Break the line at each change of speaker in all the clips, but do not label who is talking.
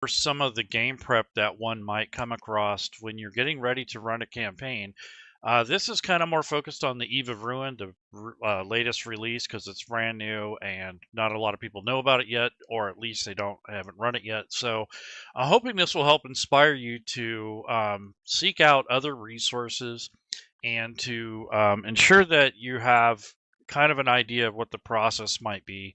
For some of the game prep that one might come across when you're getting ready to run a campaign. This is kind of more focused on the Eve of Ruin, the latest release, because it's brand new and not a lot of people know about it yet, or at least they haven't run it yet. So, I'm hoping this will help inspire you to seek out other resources and to ensure that you have kind of an idea of what the process might be,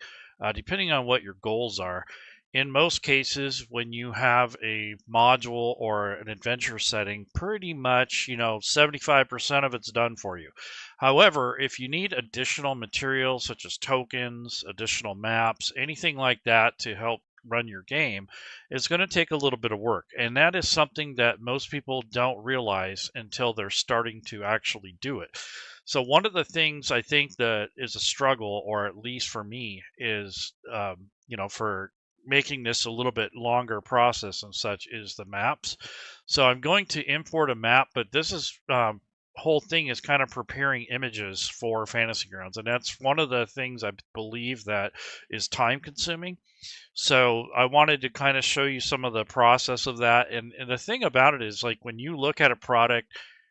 depending on what your goals are. In most cases, when you have a module or an adventure setting, pretty much, 75% of it's done for you. However, if you need additional materials such as tokens, additional maps, anything like that to help run your game, it's going to take a little bit of work. And that is something that most people don't realize until they're starting to actually do it. So, one of the things I think that is a struggle, or at least for me, is, for making this a little bit longer process and such, is the maps. So, I'm going to import a map, but this is. Whole thing is kind of preparing images for Fantasy Grounds, and that's one of the things I believe that is time consuming. So I wanted to kind of show you some of the process of that. And the thing about it is, like, when you look at a product,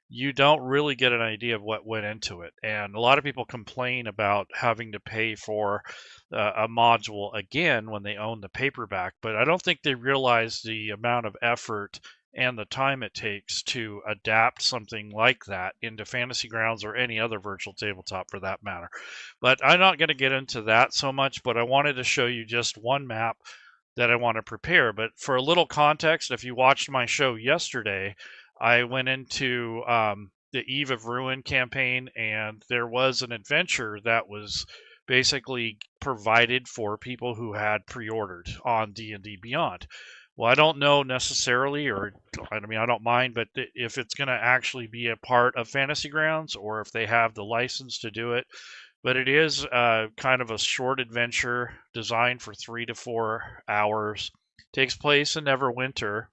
you don't really get an idea of what went into it. And a lot of people complain about having to pay for a module again when they own the paperback, but I don't think they realize the amount of effort and the time it takes to adapt something like that into Fantasy Grounds or any other virtual tabletop for that matter. But I'm not going to get into that so much, but I wanted to show you just one map that I want to prepare. But for a little context, if you watched my show yesterday, I went into the Eve of Ruin campaign, and there was an adventure that was basically provided for people who had pre-ordered on D&D Beyond. Well, I don't know necessarily, or I mean, I don't mind, but if it's going to actually be a part of Fantasy Grounds or if they have the license to do it. But it is kind of a short adventure designed for 3 to 4 hours. Takes place in Neverwinter,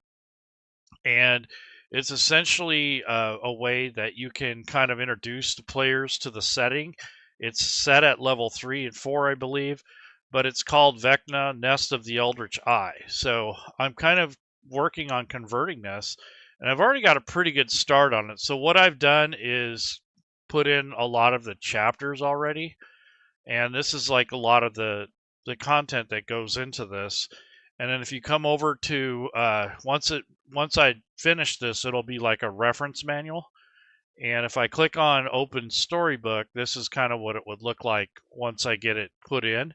and it's essentially a way that you can kind of introduce the players to the setting. It's set at level 3 and 4, I believe, but it's called Vecna, Nest of the Eldritch Eye. So I'm kind of working on converting this, and I've already got a pretty good start on it. So what I've done is put in a lot of the chapters already, and this is like a lot of the content that goes into this. And then if you come over to once I finish this, it'll be like a reference manual. And if I click on open storybook, this is kind of what it would look like once I get it put in.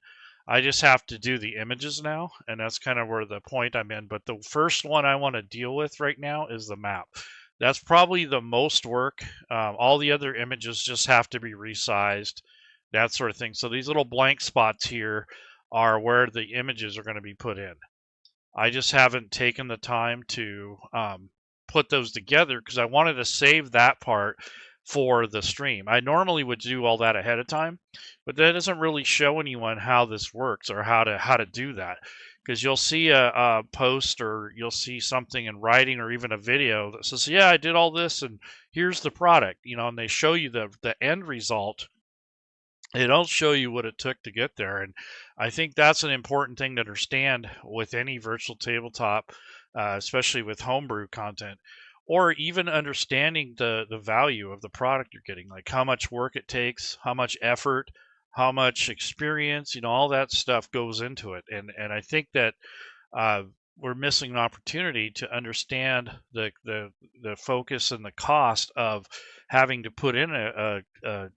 I just have to do the images now, and that's kind of where the point I'm in. But the first one I want to deal with right now is the map. That's probably the most work. All the other images just have to be resized, that sort of thing. So these little blank spots here are where the images are going to be put in. I just haven't taken the time to put those together because I wanted to save that part for the stream. I normally would do all that ahead of time, but that doesn't really show anyone how this works or how to do that. Because you'll see a post or you'll see something in writing or even a video that says, "Yeah, I did all this and here's the product," and they show you the end result. They don't show you what it took to get there, and I think that's an important thing to understand with any virtual tabletop, especially with homebrew content, or even understanding the value of the product you're getting, like how much work it takes, how much effort, how much experience, all that stuff goes into it. And I think that uh, we're missing an opportunity to understand the focus and the cost of having to put in an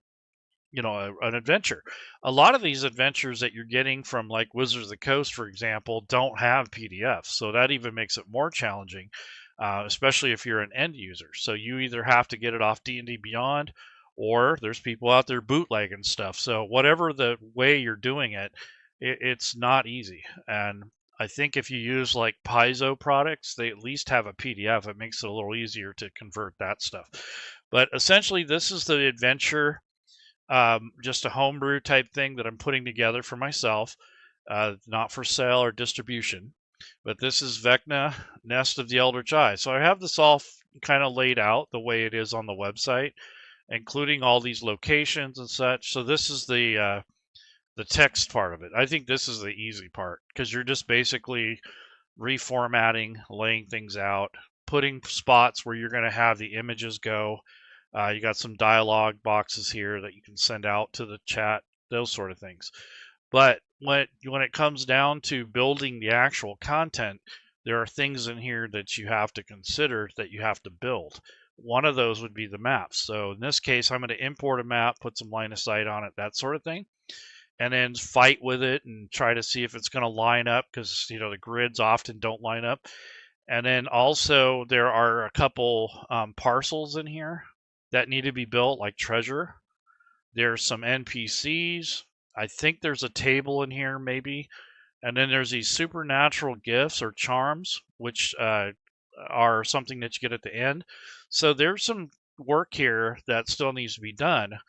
adventure. A lot of these adventures that you're getting from like Wizards of the Coast, for example, don't have PDFs, so that even makes it more challenging, especially if you're an end user. So you either have to get it off D&D Beyond, or there's people out there bootlegging stuff. So whatever the way you're doing it, it's not easy. And I think if you use like Paizo products, they at least have a PDF. It makes it a little easier to convert that stuff. But essentially, this is the adventure, just a homebrew type thing that I'm putting together for myself, not for sale or distribution. But this is Vecna, Nest of the Eldritch Eye. So I have this all kind of laid out the way it is on the website, including all these locations and such. So this is the text part of it. I think this is the easy part because you're just basically reformatting, laying things out, putting spots where you're going to have the images go. You got some dialogue boxes here that you can send out to the chat, those sort of things. But when it comes down to building the actual content, there are things in here that you have to consider that you have to build. One of those would be the maps. So in this case, I'm going to import a map, put some line of sight on it, that sort of thing, and then fight with it and try to see if it's going to line up, because the grids often don't line up. And then also there are a couple parcels in here that need to be built, like treasure. There's some NPCs. I think there's a table in here, maybe. And then there's these supernatural gifts or charms, which are something that you get at the end. So there's some work here that still needs to be done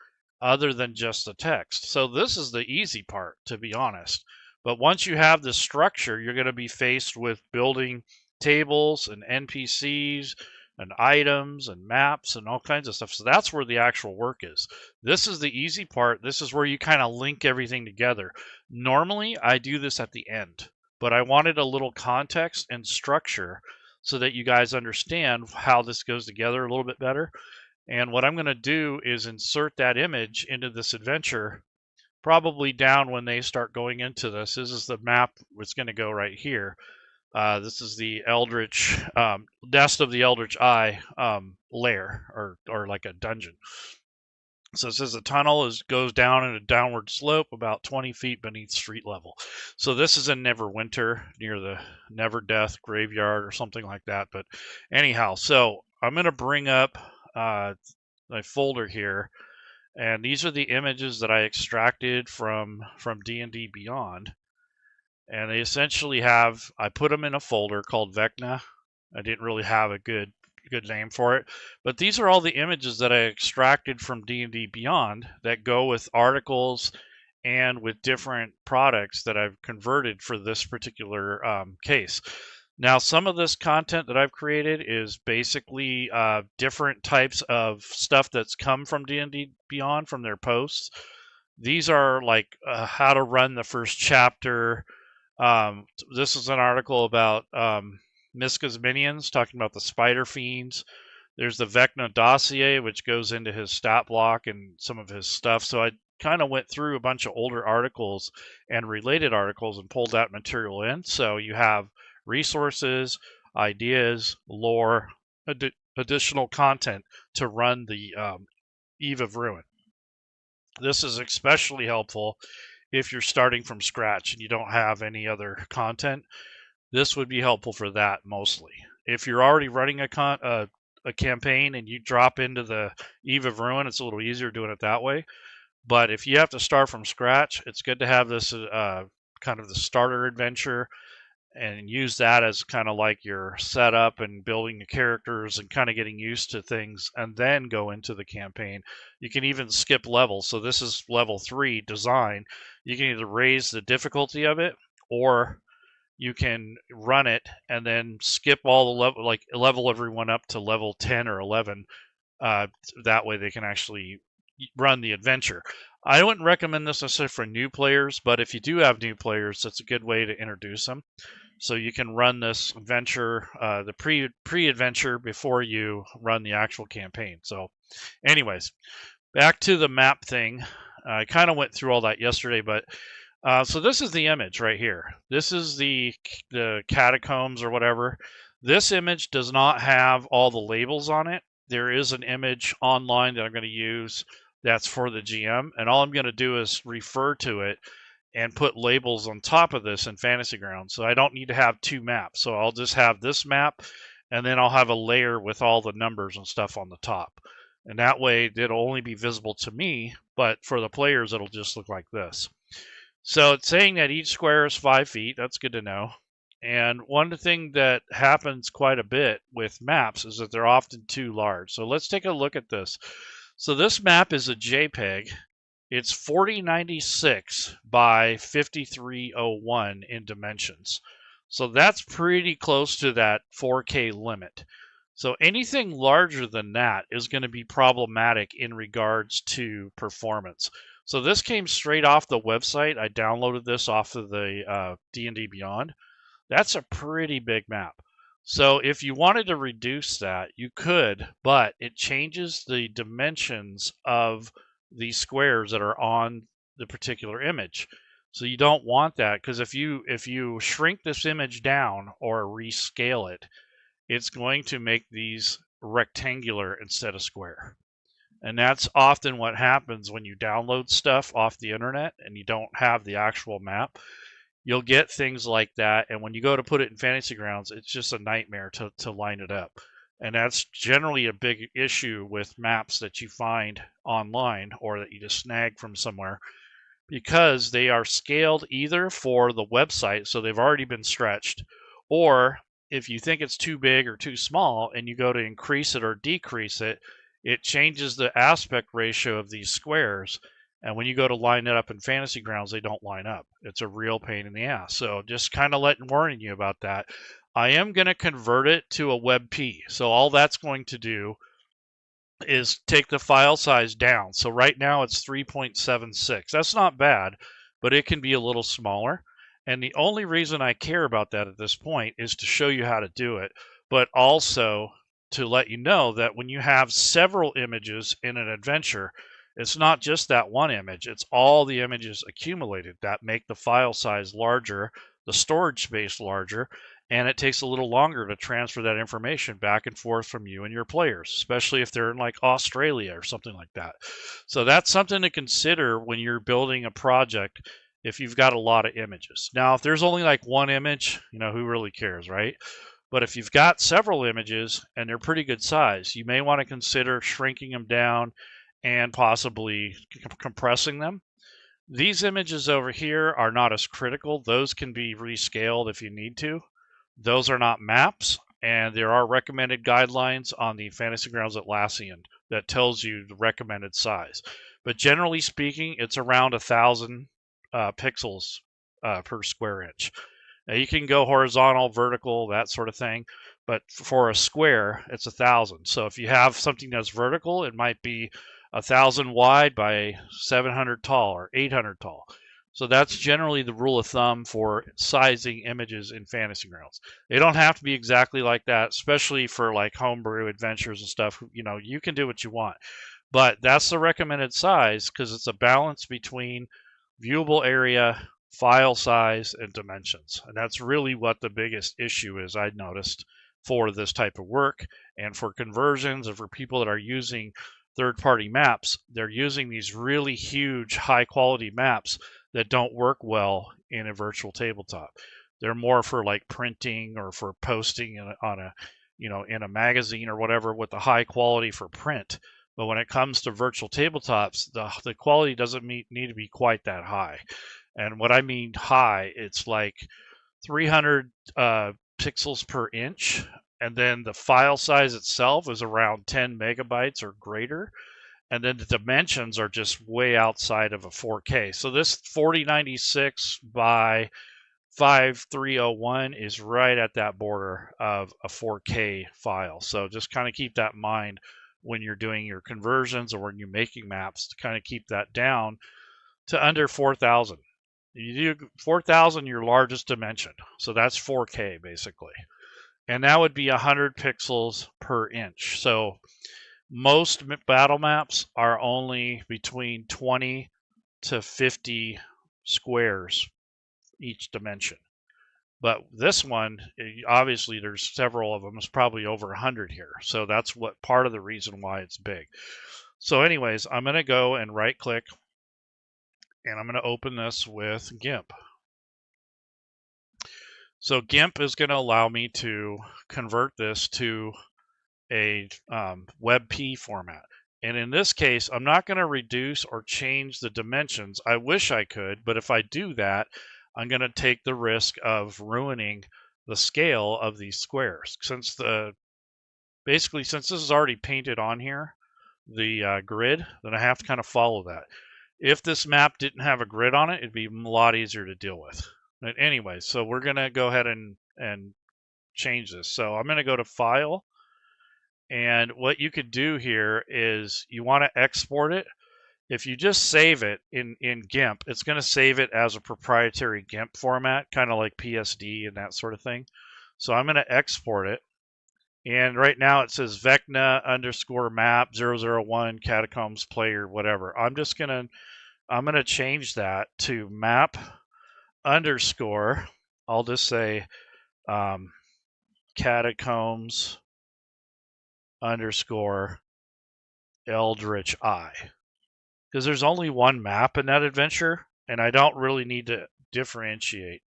other than just the text. So this is the easy part, to be honest. But once you have the structure, you're going to be faced with building tables and NPCs and items and maps and all kinds of stuff. So that's where the actual work is. This is the easy part. This is where you kind of link everything together. Normally, I do this at the end, but I wanted a little context and structure so that you guys understand how this goes together a little bit better. And what I'm going to do is insert that image into this adventure, probably down when they start going into this. This is the map. It's going to go right here. This is the Eldritch, Nest of the Eldritch Eye lair, or like a dungeon. So it says the tunnel goes down in a downward slope about 20 feet beneath street level. So this is in Neverwinter, near the Never Death graveyard or something like that. But anyhow, so I'm going to bring up my folder here, and these are the images that I extracted from D&D Beyond. And they essentially I put them in a folder called Vecna. I didn't really have a good name for it, but these are all the images that I extracted from D&D Beyond that go with articles and with different products that I've converted for this particular case. Now, some of this content that I've created is basically different types of stuff that's come from D&D Beyond from their posts. These are like how to run the first chapter. This is an article about Miska's minions, talking about the spider fiends. There's the Vecna dossier, which goes into his stat block and some of his stuff. So I kind of went through a bunch of older articles and related articles and pulled that material in. So you have resources, ideas, lore, additional content to run the Eve of Ruin. This is especially helpful if you're starting from scratch and you don't have any other content. This would be helpful for that mostly. If you're already running a campaign and you drop into the Eve of Ruin, it's a little easier doing it that way. But if you have to start from scratch, it's good to have this kind of the starter adventure and use that as kind of like your setup and building the characters and kind of getting used to things, and then go into the campaign. You can even skip levels. So this is level 3 design. You can either raise the difficulty of it, or you can run it and then skip all the level, like level everyone up to level 10 or 11. That way they can actually run the adventure. I wouldn't recommend this necessarily for new players, but if you do have new players, that's a good way to introduce them. So you can run this adventure, the pre-adventure, before you run the actual campaign. So anyways, back to the map thing. I kind of went through all that yesterday, but so this is the image right here. This is the catacombs or whatever. This image does not have all the labels on it. There is an image online that I'm going to use that's for the GM, and all I'm going to do is refer to it and put labels on top of this in Fantasy Grounds. So I don't need to have 2 maps. So I'll just have this map, and then I'll have a layer with all the numbers and stuff on the top. And that way it'll only be visible to me, but for the players it'll just look like this. So it's saying that each square is 5 feet. That's good to know. And one thing that happens quite a bit with maps is that they're often too large. So let's take a look at this. So this map is a JPEG. It's 4096 by 5301 in dimensions. So that's pretty close to that 4K limit. So anything larger than that is going to be problematic in regards to performance. So this came straight off the website. I downloaded this off of the D&D Beyond. That's a pretty big map. So if you wanted to reduce that, you could, but it changes the dimensions of the squares that are on the particular image. So you don't want that, because if you shrink this image down or rescale it, it's going to make these rectangular instead of square. And that's often what happens when you download stuff off the internet and you don't have the actual map. You'll get things like that, and when you go to put it in Fantasy Grounds, it's just a nightmare to line it up. And that's generally a big issue with maps that you find online or that you just snag from somewhere, because they are scaled either for the website, so they've already been stretched, or if you think it's too big or too small and you go to increase it or decrease it, it changes the aspect ratio of these squares. And when you go to line it up in Fantasy Grounds, they don't line up. It's a real pain in the ass. So just kind of warning you about that. I am going to convert it to a WebP. So all that's going to do is take the file size down. So right now it's 3.76. That's not bad, but it can be a little smaller. And the only reason I care about that at this point is to show you how to do it, but also to let you know that when you have several images in an adventure, it's not just that one image, it's all the images accumulated that make the file size larger, the storage space larger, and it takes a little longer to transfer that information back and forth from you and your players, especially if they're in like Australia or something like that. So that's something to consider when you're building a project if you've got a lot of images. Now, if there's only like one image, who really cares, right? But if you've got several images and they're pretty good size, you may want to consider shrinking them down and possibly compressing them. These images over here are not as critical. Those can be rescaled if you need to. Those are not maps, and there are recommended guidelines on the Fantasy Grounds Atlassian that tells you the recommended size. But generally speaking, it's around 1,000 pixels per square inch. Now you can go horizontal, vertical, that sort of thing, but for a square, it's 1,000. So if you have something that's vertical, it might be 1,000 wide by 700 tall or 800 tall. So that's generally the rule of thumb for sizing images in Fantasy Grounds. They don't have to be exactly like that, especially for like homebrew adventures and stuff. You can do what you want, but that's the recommended size because it's a balance between viewable area, file size, and dimensions. And that's really what the biggest issue is, I noticed, for this type of work and for conversions and for people that are using third-party maps. They're using these really huge, high-quality maps that don't work well in a virtual tabletop. They're more for like printing or for posting on a, in a magazine or whatever with the high quality for print. But when it comes to virtual tabletops, the quality doesn't need to be quite that high. And what I mean high, it's like 300 pixels per inch. And then the file size itself is around 10 megabytes or greater. And then the dimensions are just way outside of a 4K. So this 4096 by 5301 is right at that border of a 4K file. So just kind of keep that in mind when you're doing your conversions or when you're making maps, to kind of keep that down to under 4,000. You do 4,000 your largest dimension. So that's 4K basically. And that would be 100 pixels per inch. So most battle maps are only between 20 to 50 squares each dimension. But this one, obviously there's several of them. It's probably over 100 here. So that's what part of the reason why it's big. So anyways, I'm going to go and right click and I'm going to open this with GIMP. So GIMP is going to allow me to convert this to a WebP format. And in this case, I'm not going to reduce or change the dimensions. I wish I could, but if I do that, I'm going to take the risk of ruining the scale of these squares. Since this is already painted on here, the grid, then I have to kind of follow that. If this map didn't have a grid on it, it'd be a lot easier to deal with. But anyway, so we're going to go ahead and change this. So I'm going to go to File. And what you could do here is you want to export it. if you just save it in GIMP, it's going to save it as a proprietary GIMP format, kind of like PSD and that sort of thing. So I'm going to export it. And right now it says Vecna _ map 001 catacombs player, whatever. I'm going to change that to map _ I'll just say catacombs _ Eldritch I. Because there's only one map in that adventure, and I don't really need to differentiate.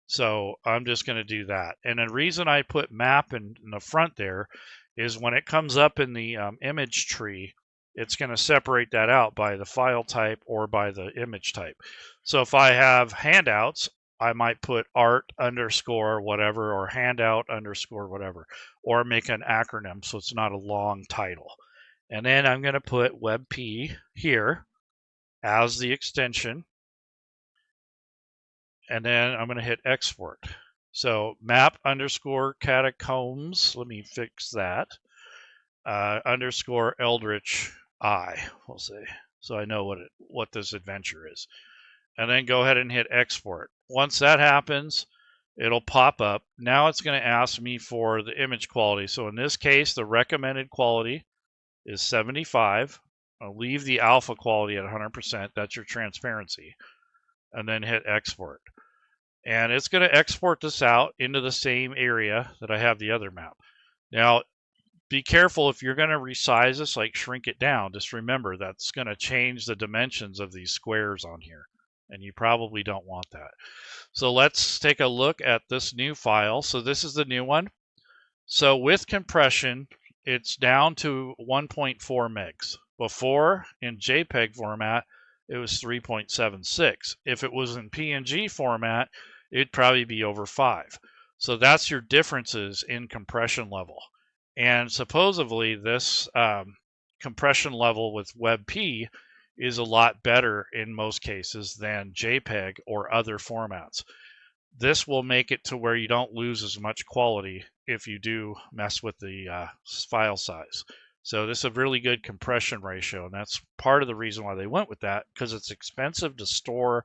So I'm just going to do that. And the reason I put map in the front there is when it comes up in the image tree, it's going to separate that out by the file type or by the image type. So if I have handouts, I might put art _ whatever, or handout _ whatever, or make an acronym so it's not a long title. And then I'm going to put WebP here as the extension. And then I'm going to hit export. So map _ catacombs, let me fix that, _ Eldritch I, we'll say. So I know what this adventure is. And then go ahead and hit export. Once that happens, it'll pop up. Now it's going to ask me for the image quality. So in this case, the recommended quality is 75. I'll leave the alpha quality at 100%. That's your transparency. And then hit export. And it's going to export this out into the same area that I have the other map. Now, be careful if you're going to resize this, like shrink it down. Just remember that's going to change the dimensions of these squares on here. And you probably don't want that. So let's take a look at this new file. So this is the new one. So with compression, it's down to 1.4 megs. Before, in JPEG format, it was 3.76. If it was in PNG format, it'd probably be over 5. So that's your differences in compression level. And supposedly this compression level with WebP is a lot better in most cases than JPEG or other formats. This will make it to where you don't lose as much quality if you do mess with the file size. So this is a really good compression ratio, and that's part of the reason why they went with that, because it's expensive to store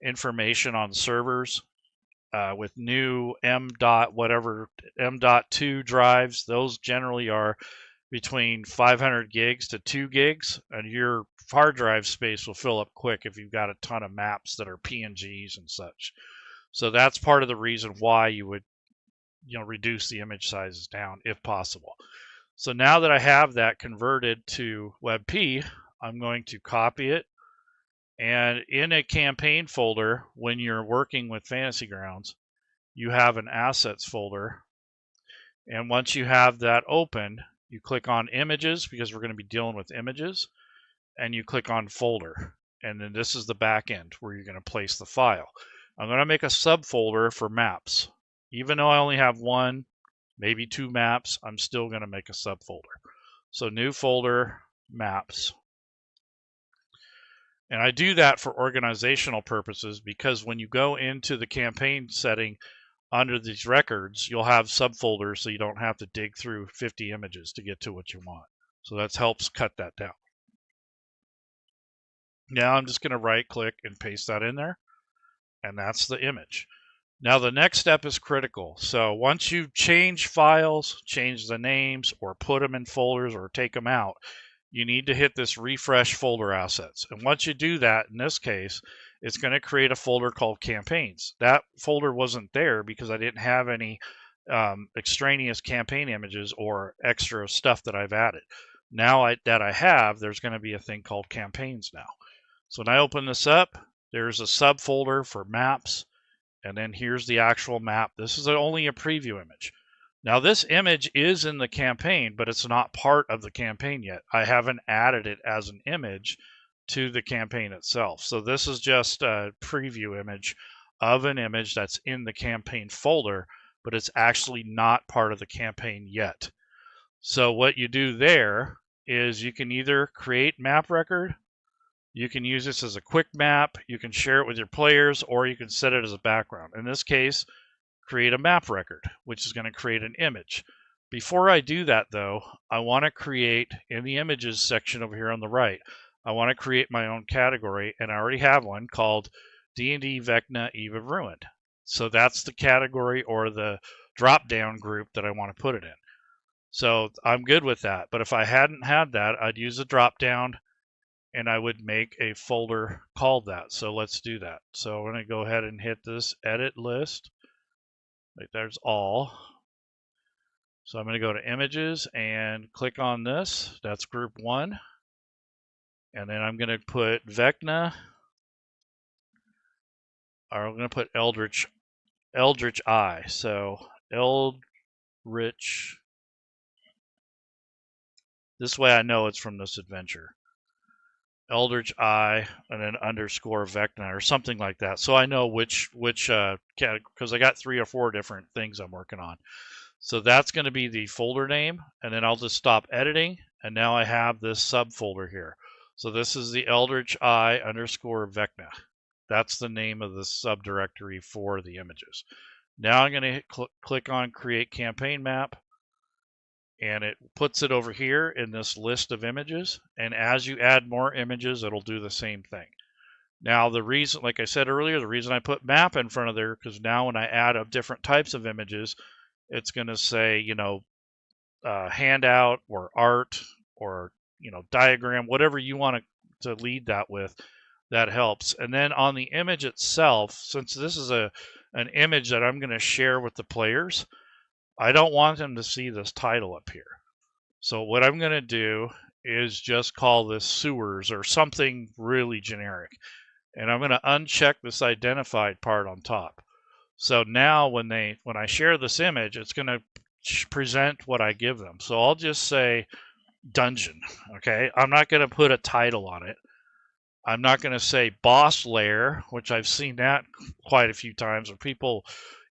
information on servers with new M.2 drives. Those generally are between 500 gigs to 2 gigs, and your hard drive space will fill up quick if you've got a ton of maps that are PNGs and such. So that's part of the reason why you would, reduce the image sizes down if possible. So now that I have that converted to WebP, I'm going to copy it. And in a campaign folder, when you're working with Fantasy Grounds, you have an assets folder. And once you have that open, you click on images, because we're going to be dealing with images, and you click on folder. And then this is the back end where you're going to place the file. I'm going to make a subfolder for maps. Even though I only have 1, maybe 2 maps, I'm still going to make a subfolder. So new folder, maps. And I do that for organizational purposes, because when you go into the campaign setting under these records, you'll have subfolders, so you don't have to dig through 50 images to get to what you want. So that helps cut that down. Now I'm just going to right click and paste that in there. And that's the image. Now the next step is critical. So once you change files, change the names, or put them in folders or take them out, you need to hit this refresh folder assets. And once you do that, in this case, it's going to create a folder called campaigns. That folder wasn't there because I didn't have any extraneous campaign images or extra stuff that I've added. Now that I have, there's going to be a thing called campaigns now. So when I open this up, there's a subfolder for maps, and then here's the actual map. This is only a preview image. Now this image is in the campaign, but it's not part of the campaign yet. I haven't added it as an image to the campaign itself. So this is just a preview image of an image that's in the campaign folder, but it's actually not part of the campaign yet. So what you do there is you can either create map record, you can use this as a quick map, you can share it with your players, or you can set it as a background. In this case, create a map record, which is going to create an image. Before I do that though, I want to create, in the images section over here on the right, I want to create my own category, and I already have one called D&D Vecna Eve of Ruin. So that's the category or the drop-down group that I want to put it in. So I'm good with that. But if I hadn't had that, I'd use a drop-down, and I would make a folder called that. So let's do that. So I'm going to go ahead and hit this edit list. Like there's all. So I'm going to go to images and click on this. That's group 1. And then I'm going to put Vecna, or I'm going to put Eldritch I. So Eldritch. This way I know it's from this adventure. Eldritch I and then underscore Vecna or something like that. So I know which category, because I got 3 or 4 different things I'm working on. So that's going to be the folder name, and then I'll just stop editing, and now I have this subfolder here. So this is the Eldritch I underscore Vecna. That's the name of the subdirectory for the images. Now I'm going to click on Create Campaign Map, and it puts it over here in this list of images. And as you add more images, it'll do the same thing. Now the reason, like I said earlier, the reason I put map in front of there, because now when I add up different types of images, it's going to say, you know, handout or art or, you know, diagram, whatever you want to lead that with, that helps. And then on the image itself, since this is an image that I'm going to share with the players, I don't want them to see this title up here. So what I'm going to do is just call this sewers or something really generic. And I'm going to uncheck this identified part on top. So now when I share this image, it's going to present what I give them. So I'll just say dungeon, okay? I'm not going to put a title on it. I'm not going to say boss lair, which I've seen that quite a few times where people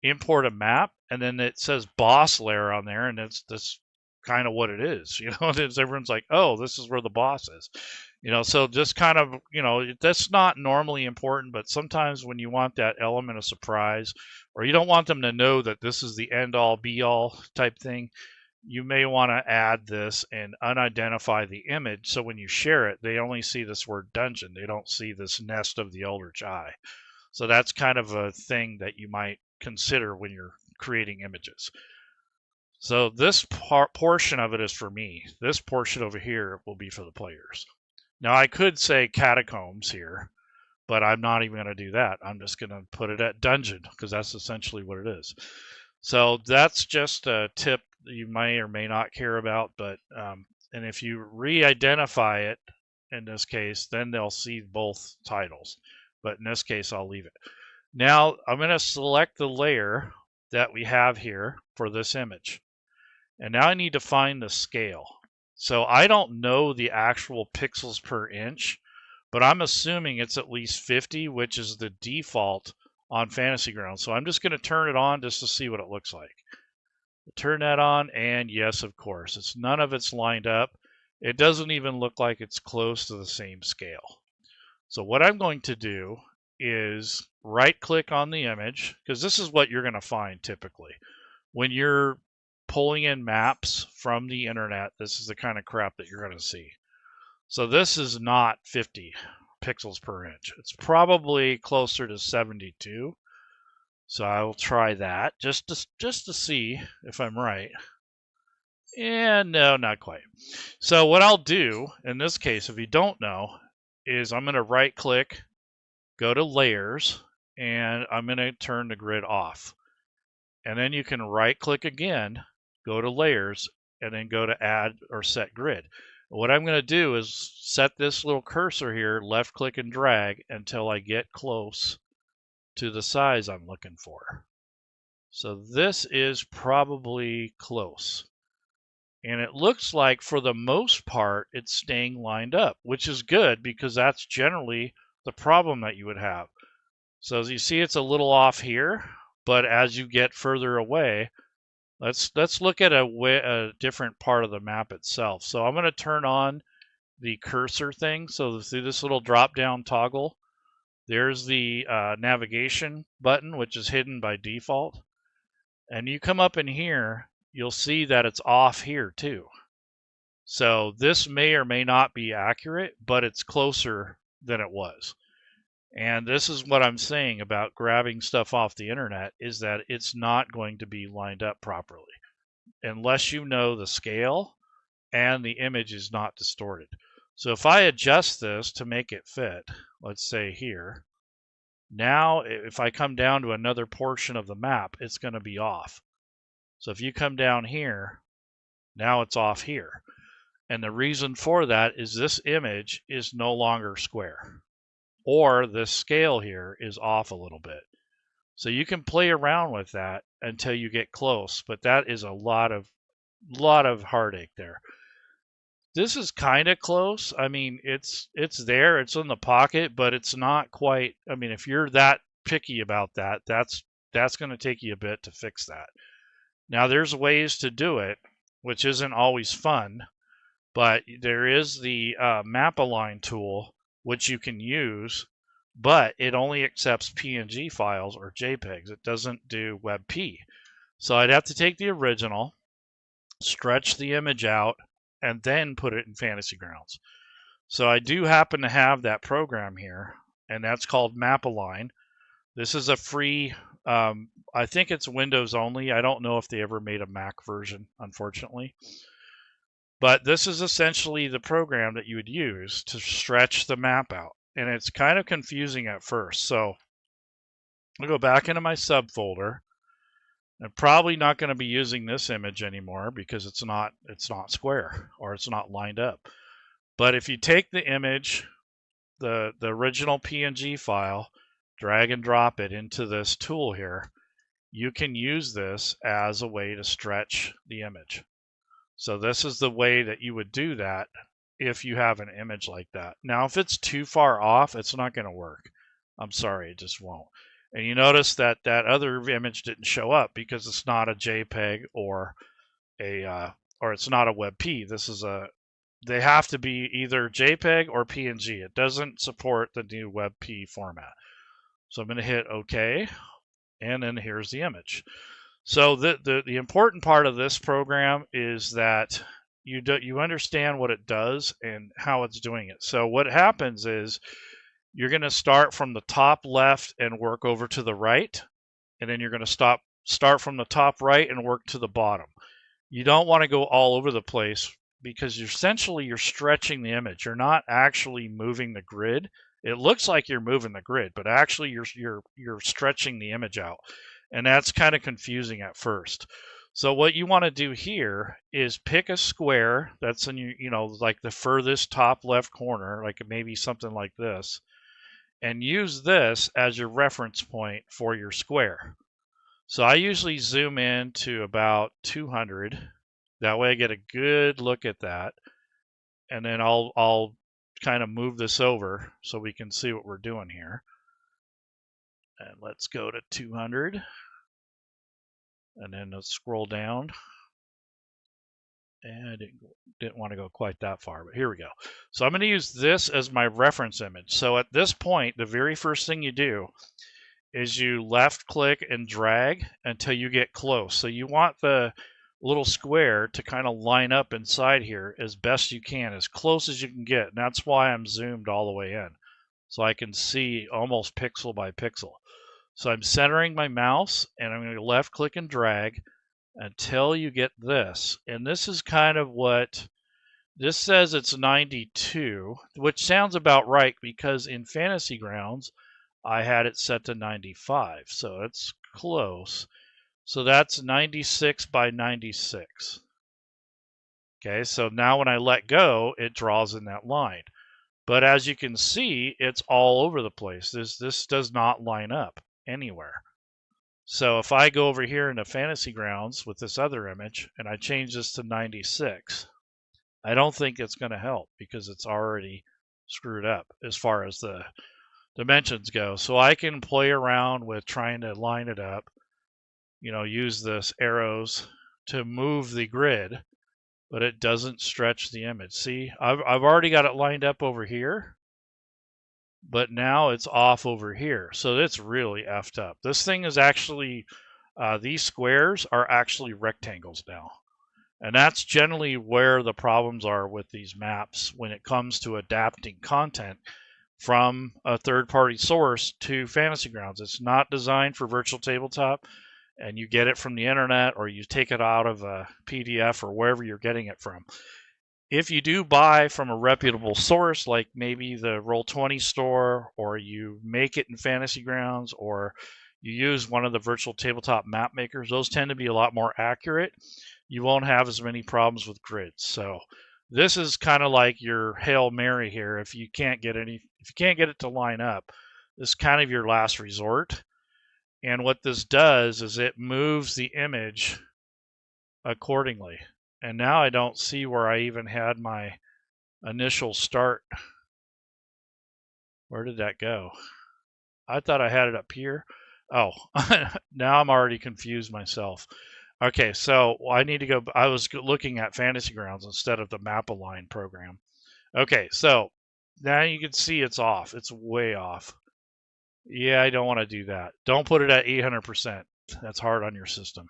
import a map and then it says boss lair on there, and that's kind of what it is. You know, everyone's like, oh, this is where the boss is. You know, so just kind of, you know, that's not normally important, but sometimes when you want that element of surprise, or you don't want them to know that this is the end all be all type thing, you may want to add this and unidentify the image. So when you share it, they only see this word dungeon. They don't see this nest of the Eldritch Eye. So that's kind of a thing that you might consider when you're creating images. So this portion of it is for me. This portion over here will be for the players. Now I could say catacombs here, but I'm not even going to do that. I'm just going to put it at dungeon because that's essentially what it is. So that's just a tip that you may or may not care about, but and if you re-identify it in this case, then they'll see both titles. But in this case, I'll leave it. Now I'm going to select the layer that we have here for this image. And now I need to find the scale. So I don't know the actual pixels per inch, but I'm assuming it's at least 50, which is the default on Fantasy Grounds. So I'm just going to turn it on just to see what it looks like. Turn that on, and yes, of course, none of it's lined up. It doesn't even look like it's close to the same scale. So what I'm going to do is right-click on the image, because this is what you're going to find typically. When you're pulling in maps from the internet, this is the kind of crap that you're going to see. So this is not 50 pixels per inch. It's probably closer to 72. So I will try that just to see if I'm right. And no, not quite. So what I'll do in this case, if you don't know, is I'm going to right click, go to layers, and I'm going to turn the grid off. And then you can right click again, go to layers, and then go to add or set grid. What I'm going to do is set this little cursor here, left click and drag until I get close to the size I'm looking for. So this is probably close. And it looks like for the most part, it's staying lined up, which is good because that's generally the problem that you would have. So as you see, it's a little off here, but as you get further away, let's look at a different part of the map itself. So I'm going to turn on the cursor thing. So through this little drop-down toggle, there's the navigation button, which is hidden by default. And you come up in here, you'll see that it's off here too. So this may or may not be accurate, but it's closer than it was. And this is what I'm saying about grabbing stuff off the internet, is that it's not going to be lined up properly unless you know the scale and the image is not distorted. So if I adjust this to make it fit, let's say here, now if I come down to another portion of the map, it's going to be off. So if you come down here, now it's off here. And the reason for that is this image is no longer square, or the scale here is off a little bit. So you can play around with that until you get close, but that is a lot of heartache there. This is kind of close. I mean, it's there, it's in the pocket, but it's not quite. I mean, if you're that picky about that, that's going to take you a bit to fix that. Now there's ways to do it, which isn't always fun. But there is the map align tool, which you can use, but it only accepts PNG files or JPEGs. It doesn't do WebP. So I'd have to take the original, stretch the image out, and then put it in Fantasy Grounds. So I do happen to have that program here, and that's called Map Align. This is a free, I think it's Windows only. I don't know if they ever made a Mac version, unfortunately. But this is essentially the program that you would use to stretch the map out. And it's kind of confusing at first. So I'll go back into my subfolder. I'm probably not going to be using this image anymore because it's not square, or it's not lined up. But if you take the image, the original PNG file, drag and drop it into this tool here, you can use this as a way to stretch the image. So this is the way that you would do that if you have an image like that. Now, if it's too far off, it's not going to work. I'm sorry, it just won't. And you notice that that other image didn't show up because it's not a JPEG or it's not a WebP. This is they have to be either JPEG or PNG. It doesn't support the new WebP format. So I'm going to hit OK, and then here's the image. So the important part of this program is that you understand what it does and how it's doing it. So what happens is you're going to start from the top left and work over to the right, and then you're going to start from the top right and work to the bottom. You don't want to go all over the place because you're stretching the image. You're not actually moving the grid. It looks like you're moving the grid, but actually you're stretching the image out. And that's kind of confusing at first. So what you want to do here is pick a square that's in like the furthest top left corner, like maybe something like this, and use this as your reference point for your square. So I usually zoom in to about 200. That way I get a good look at that. And then I'll kind of move this over so we can see what we're doing here. And let's go to 200. And then let's scroll down. And I didn't want to go quite that far, but here we go. So I'm going to use this as my reference image. So at this point, the very first thing you do is you left click and drag until you get close. So you want the little square to kind of line up inside here as best you can, as close as you can get. And that's why I'm zoomed all the way in, so I can see almost pixel by pixel. So I'm centering my mouse, and I'm going to left click and drag until you get this. And this is kind of what this says. It's 92, which sounds about right because in Fantasy Grounds I had it set to 95, so it's close. So that's 96 by 96. Okay, so now when I let go, it draws in that line. But as you can see, it's all over the place. This does not line up anywhere. So if I go over here into Fantasy Grounds with this other image and I change this to 96, I don't think it's going to help because it's already screwed up as far as the dimensions go. So I can play around with trying to line it up, use this arrows to move the grid, but it doesn't stretch the image. See, I've already got it lined up over here, but now it's off over here. So it's really effed up. This thing is actually, these squares are actually rectangles now. And that's generally where the problems are with these maps when it comes to adapting content from a third-party source to Fantasy Grounds. It's not designed for virtual tabletop, and you get it from the internet or you take it out of a PDF or wherever you're getting it from. If you do buy from a reputable source, like maybe the Roll20 store, or you make it in Fantasy Grounds, or you use one of the virtual tabletop map makers, those tend to be a lot more accurate. You won't have as many problems with grids. So this is kind of like your Hail Mary here. If you can't get it to line up, this is kind of your last resort. And what this does is it moves the image accordingly. And now I don't see where I even had my initial start. Where did that go? I thought I had it up here. Oh, now I'm already confused myself. Okay, so I need to go. I was looking at Fantasy Grounds instead of the Map Align program. Okay, so now you can see it's off. It's way off. Yeah, I don't want to do that. Don't put it at 800%. That's hard on your system.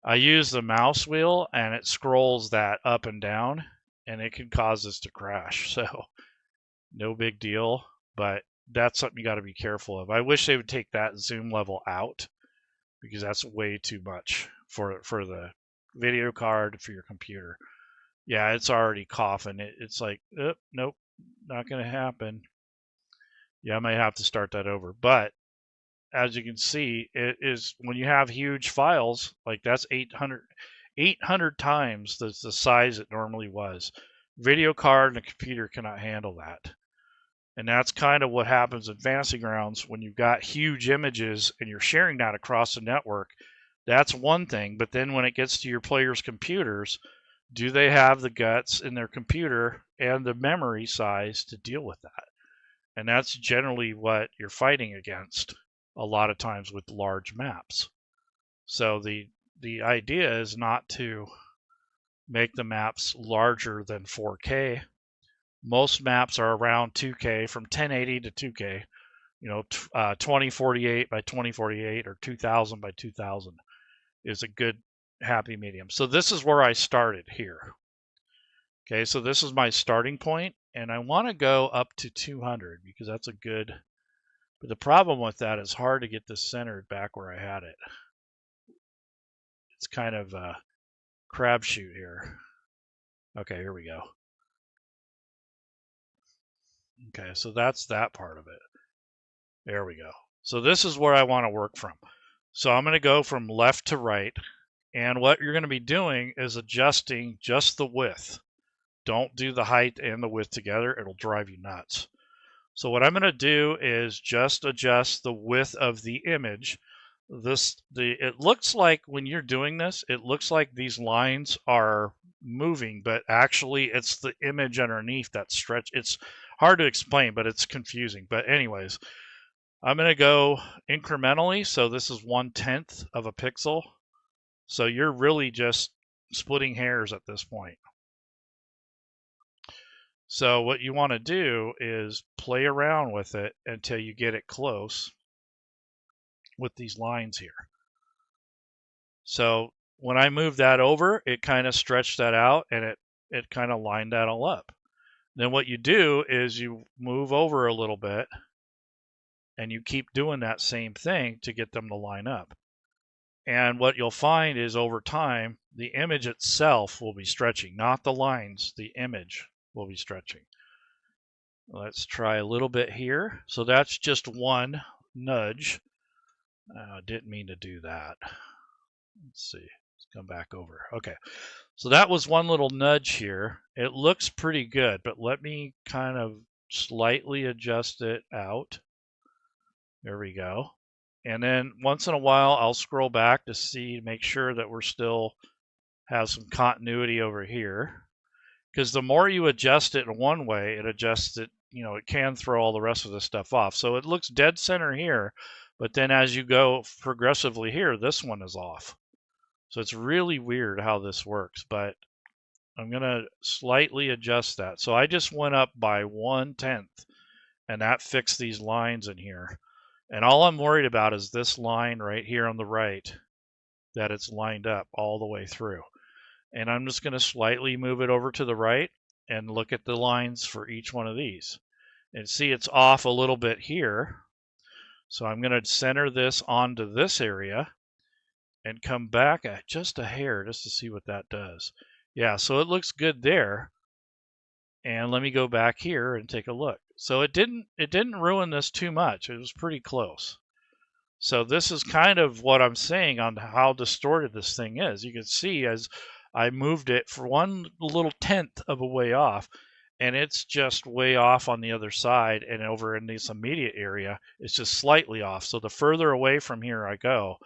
I use the mouse wheel and it scrolls that up and down, and it can cause this to crash. So no big deal, but that's something you got to be careful of. I wish they would take that zoom level out, because that's way too much for the video card for your computer. Yeah, it's already coughing. It's like, nope, not going to happen. Yeah, I might have to start that over. But as you can see, it is when you have huge files, like that's 800 times the size it normally was. Video card and a computer cannot handle that. And that's kind of what happens in Fantasy Grounds when you've got huge images and you're sharing that across the network. That's one thing, but then when it gets to your players' computers, do they have the guts in their computer and the memory size to deal with that? And that's generally what you're fighting against a lot of times with large maps. So the idea is not to make the maps larger than 4K. Most maps are around 2K, from 1080 to 2K. 2048 by 2048 or 2000 by 2000 is a good happy medium. So this is where I started here. Okay, so this is my starting point, and I want to go up to 200 because that's a good, but the problem with that is hard to get this centered back where I had it. It's kind of a crapshoot here. Okay, here we go. Okay, so that's that part of it. There we go. So this is where I want to work from. So I'm going to go from left to right, and what you're going to be doing is adjusting just the width. Don't do the height and the width together. It'll drive you nuts. So what I'm going to do is just adjust the width of the image. It looks like when you're doing this, it looks like these lines are moving, but actually it's the image underneath that stretch. It's hard to explain, but it's confusing. But anyways, I'm going to go incrementally. So this is 1/10 of a pixel. So you're really just splitting hairs at this point. So what you want to do is play around with it until you get it close with these lines here. So when I moved that over, it kind of stretched that out, and it kind of lined that all up. Then what you do is you move over a little bit, and you keep doing that same thing to get them to line up. And what you'll find is over time, the image itself will be stretching, not the lines. The image will be stretching. Let's try a little bit here. So that's just one nudge. Didn't mean to do that. Let's see. Let's come back over. Okay. So that was one little nudge here. It looks pretty good, but let me kind of slightly adjust it out. There we go. And then once in a while, I'll scroll back to see, make sure that we're still have some continuity over here. Because the more you adjust it in one way, it adjusts it, it can throw all the rest of the stuff off. So it looks dead center here, but then as you go progressively here, this one is off. So it's really weird how this works, but I'm going to slightly adjust that. So I just went up by 1/10, and that fixed these lines in here. And all I'm worried about is this line right here on the right, that it's lined up all the way through. And I'm just going to slightly move it over to the right and look at the lines for each one of these. And see it's off a little bit here. So I'm going to center this onto this area and come back just a hair just to see what that does. Yeah, so it looks good there. And let me go back here and take a look. So it didn't ruin this too much. It was pretty close. So this is kind of what I'm saying on how distorted this thing is. You can see as I moved it for one little tenth of a way off, and it's just way off on the other side, and over in this immediate area, it's just slightly off. So the further away from here I go,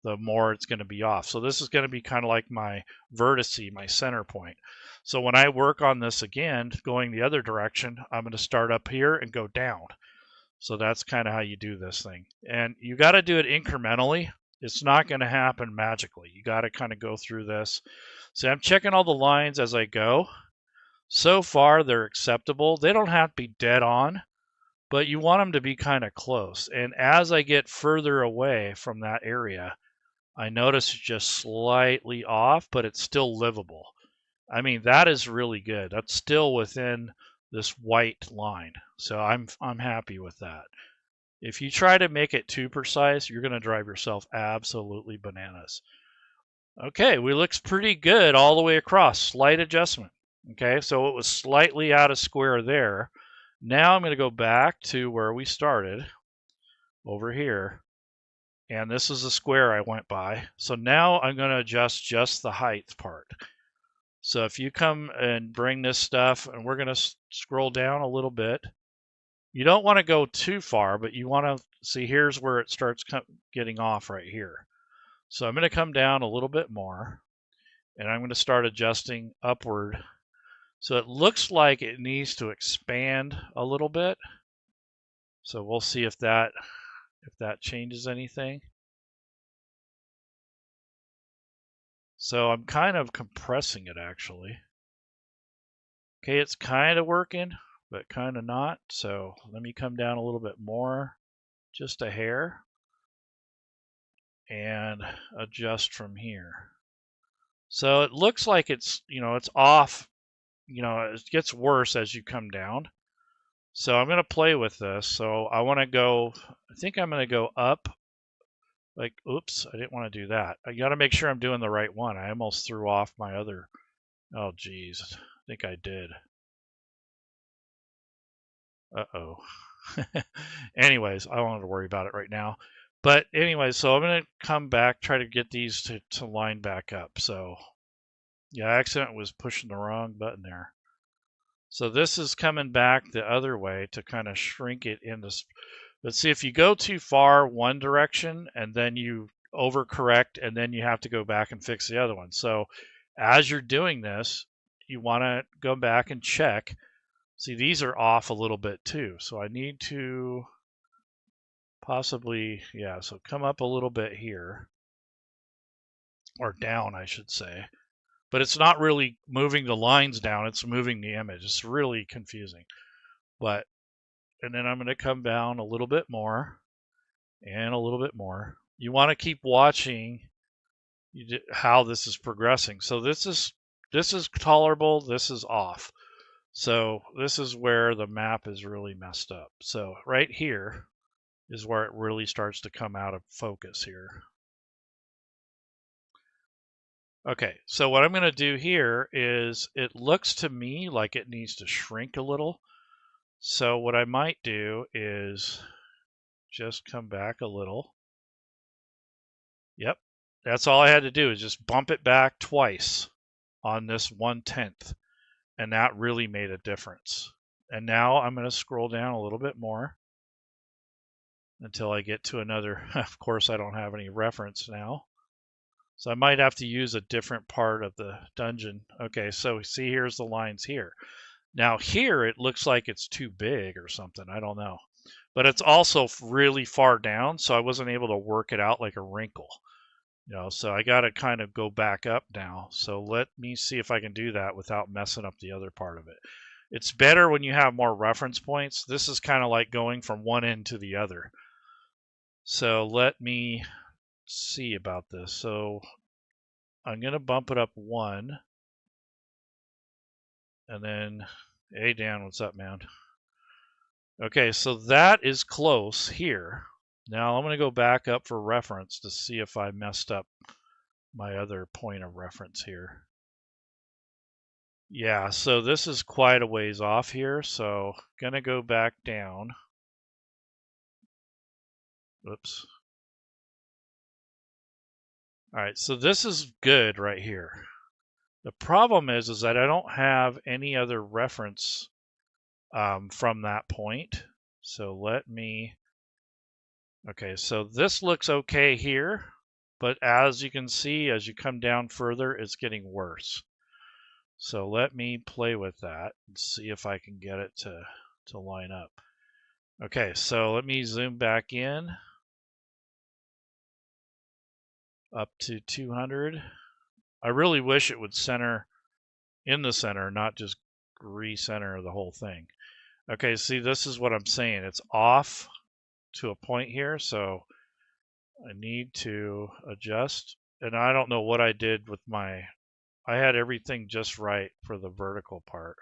the more it's going to be off. So this is going to be kind of like my vertice, my center point. So when I work on this again, going the other direction, I'm going to start up here and go down. So that's kind of how you do this thing. And you got to do it incrementally. It's not going to happen magically. You got to kind of go through this. So I'm checking all the lines as I go. So far, they're acceptable. They don't have to be dead on, but you want them to be kind of close. And as I get further away from that area, I notice it's just slightly off, but it's still livable. I mean, that is really good. That's still within this white line. So I'm happy with that. If you try to make it too precise, you're going to drive yourself absolutely bananas. Okay, we looks pretty good all the way across. Slight adjustment. Okay, so it was slightly out of square there. Now I'm going to go back to where we started over here. And this is the square I went by. So now I'm going to adjust just the height part. So if you come and bring this stuff, and we're going to scroll down a little bit. You don't want to go too far, but you want to see here's where it starts getting off right here. So I'm going to come down a little bit more, and I'm going to start adjusting upward. So it looks like it needs to expand a little bit. So we'll see if that changes anything. So I'm kind of compressing it actually. Okay, it's kind of working, but kind of not. So let me come down a little bit more, just a hair, and adjust from here. So it looks like it's, it's off, it gets worse as you come down. So I'm going to play with this. So I want to go, I think I'm going to go up. Like, oops, I didn't want to do that. I got to make sure I'm doing the right one. I almost threw off my other, oh geez, I think I did. Uh-oh. Anyways, I don't want to worry about it right now. But anyway, so I'm going to come back, try to get these to line back up. So yeah, I accidentally was pushing the wrong button there. So this is coming back the other way to kind of shrink it in this. But see, if you go too far one direction and then you overcorrect and then you have to go back and fix the other one. So as you're doing this, you want to go back and check. See, these are off a little bit too. So I need to possibly, yeah, so come up a little bit here. Or down, I should say. But it's not really moving the lines down, it's moving the image. It's really confusing. But, and then I'm going to come down a little bit more and a little bit more. You want to keep watching how this is progressing. So this is tolerable, this is off. So this is where the map is really messed up. So right here is where it really starts to come out of focus here. Okay, so what I'm going to do here is it looks to me like it needs to shrink a little. So what I might do is just come back a little. Yep, that's all I had to do is just bump it back twice on this 1/10. And that really made a difference. And now I'm going to scroll down a little bit more until I get to another. Of course, I don't have any reference now. So I might have to use a different part of the dungeon. Okay, so see, here's the lines here. Now here it looks like it's too big or something. I don't know. But it's also really far down, so I wasn't able to work it out like a wrinkle. So I got to kind of go back up now. So let me see if I can do that without messing up the other part of it. It's better when you have more reference points. This is kind of like going from one end to the other. So let me see about this. So I'm going to bump it up one. And then, hey Dan, what's up, man? Okay, so that is close here. Now I'm going to go back up for reference to see if I messed up my other point of reference here. Yeah, so this is quite a ways off here, so going to go back down. Oops. All right, so this is good right here. The problem is that I don't have any other reference from that point. So let me, okay, so this looks okay here, but as you can see, as you come down further, it's getting worse. So let me play with that and see if I can get it to line up. Okay, so let me zoom back in up to 200. I really wish it would center in the center, not just recenter the whole thing. Okay, see, this is what I'm saying. It's off to a point here, so I need to adjust. And I don't know what I did with my, I had everything just right for the vertical part.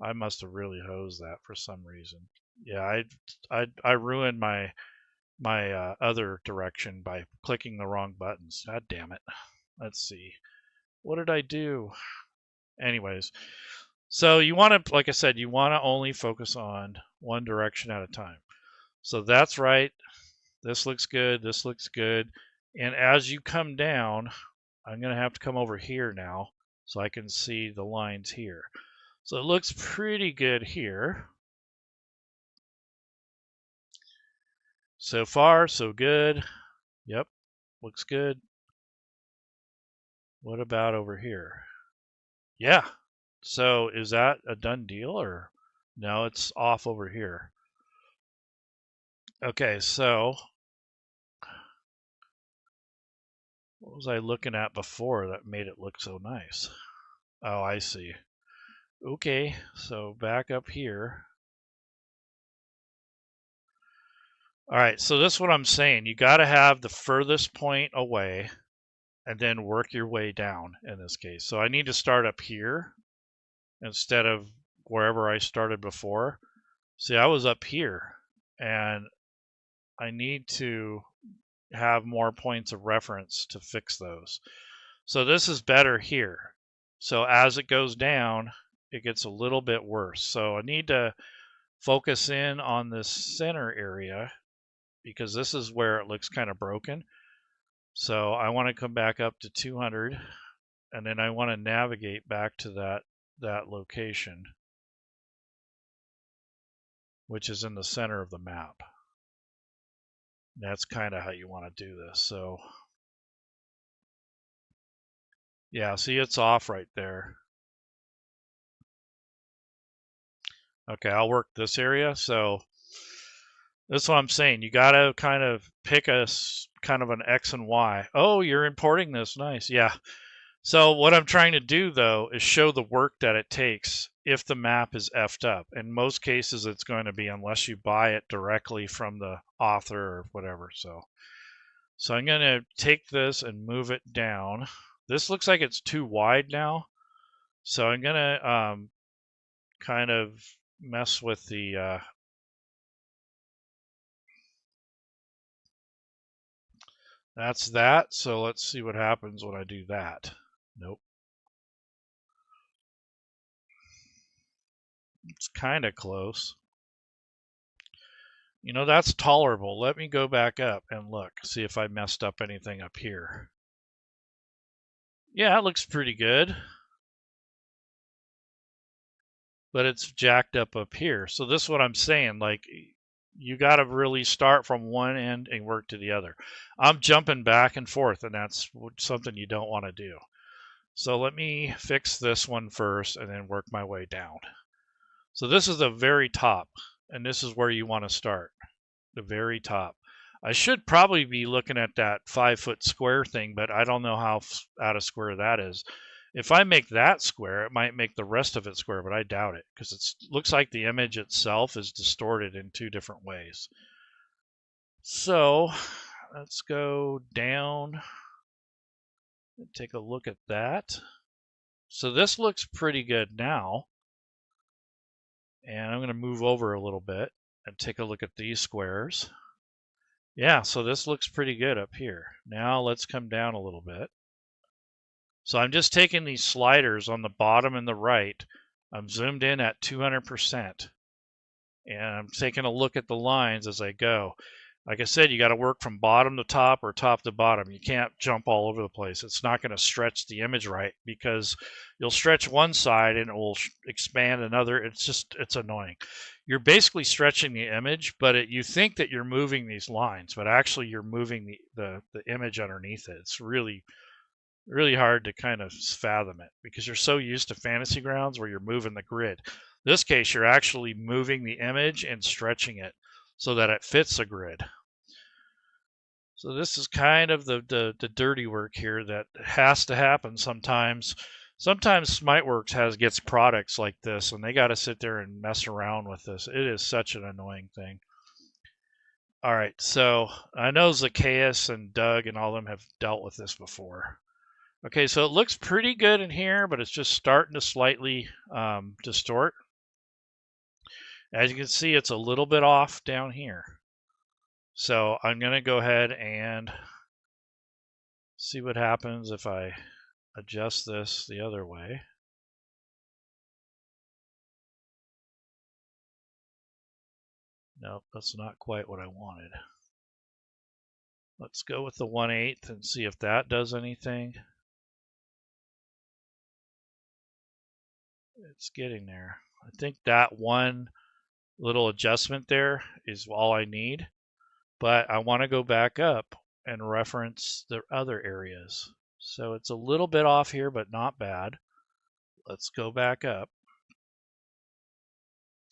I must have really hosed that for some reason. Yeah, I ruined my other direction by clicking the wrong buttons. God damn it. Let's see. What did I do? Anyways, so you want to, like I said, you want to only focus on one direction at a time. So that's right. This looks good. This looks good. And as you come down, I'm going to have to come over here now so I can see the lines here. So it looks pretty good here. So far, so good. Yep, looks good. What about over here? Yeah. So is that a done deal or no? It's off over here. Okay, so what was I looking at before that made it look so nice? Oh, I see. Okay, so back up here. All right, so this is what I'm saying. You got to have the furthest point away and then work your way down in this case. So I need to start up here instead of wherever I started before. See, I was up here and I need to have more points of reference to fix those. So this is better here. So as it goes down, it gets a little bit worse. So I need to focus in on this center area because this is where it looks kind of broken. So I want to come back up to 200 and then I want to navigate back to that location, which is in the center of the map. That's kind of how you want to do this. So yeah, see, it's off right there. Okay, I'll work this area. So that's what I'm saying. You got to kind of pick a kind of an X and Y. Oh, you're importing this. Nice. Yeah. So what I'm trying to do, though, is show the work that it takes if the map is effed up. In most cases, it's going to be unless you buy it directly from the author or whatever. So I'm going to take this and move it down. This looks like it's too wide now. So I'm going to kind of mess with the... that's that. So let's see what happens when I do that. Nope. It's kind of close. You know, that's tolerable. Let me go back up and look, see if I messed up anything up here. Yeah, it looks pretty good. But it's jacked up here. So this is what I'm saying. Like, you got to really start from one end and work to the other. I'm jumping back and forth, and that's something you don't want to do. So let me fix this one first and then work my way down. So this is the very top, and this is where you want to start, the very top. I should probably be looking at that 5-foot square thing, but I don't know how out of square that is. If I make that square, it might make the rest of it square, but I doubt it because it looks like the image itself is distorted in two different ways. So let's go down and take a look at that. So this looks pretty good now. And I'm going to move over a little bit and take a look at these squares. Yeah, so this looks pretty good up here. Now let's come down a little bit. So I'm just taking these sliders on the bottom and the right. I'm zoomed in at 200%. And I'm taking a look at the lines as I go. Like I said, you got to work from bottom to top or top to bottom. You can't jump all over the place. It's not going to stretch the image right, because you'll stretch one side and it will expand another. It's annoying. You're basically stretching the image, but you think that you're moving these lines, but actually you're moving the image underneath it. It's really hard to kind of fathom it because you're so used to Fantasy Grounds where you're moving the grid. In this case, you're actually moving the image and stretching it so that it fits a grid. So this is kind of the dirty work here that has to happen sometimes. Sometimes Smiteworks gets products like this, and they got to sit there and mess around with this. It is such an annoying thing. All right, so I know Zacchaeus and Doug and all of them have dealt with this before. Okay, so it looks pretty good in here, but it's just starting to slightly distort. As you can see, it's a little bit off down here. So I'm going to go ahead and see what happens if I adjust this the other way. Nope, that's not quite what I wanted. Let's go with the 1/8 and see if that does anything. It's getting there. I think that one little adjustment there is all I need. But I want to go back up and reference the other areas. So it's a little bit off here, but not bad. Let's go back up.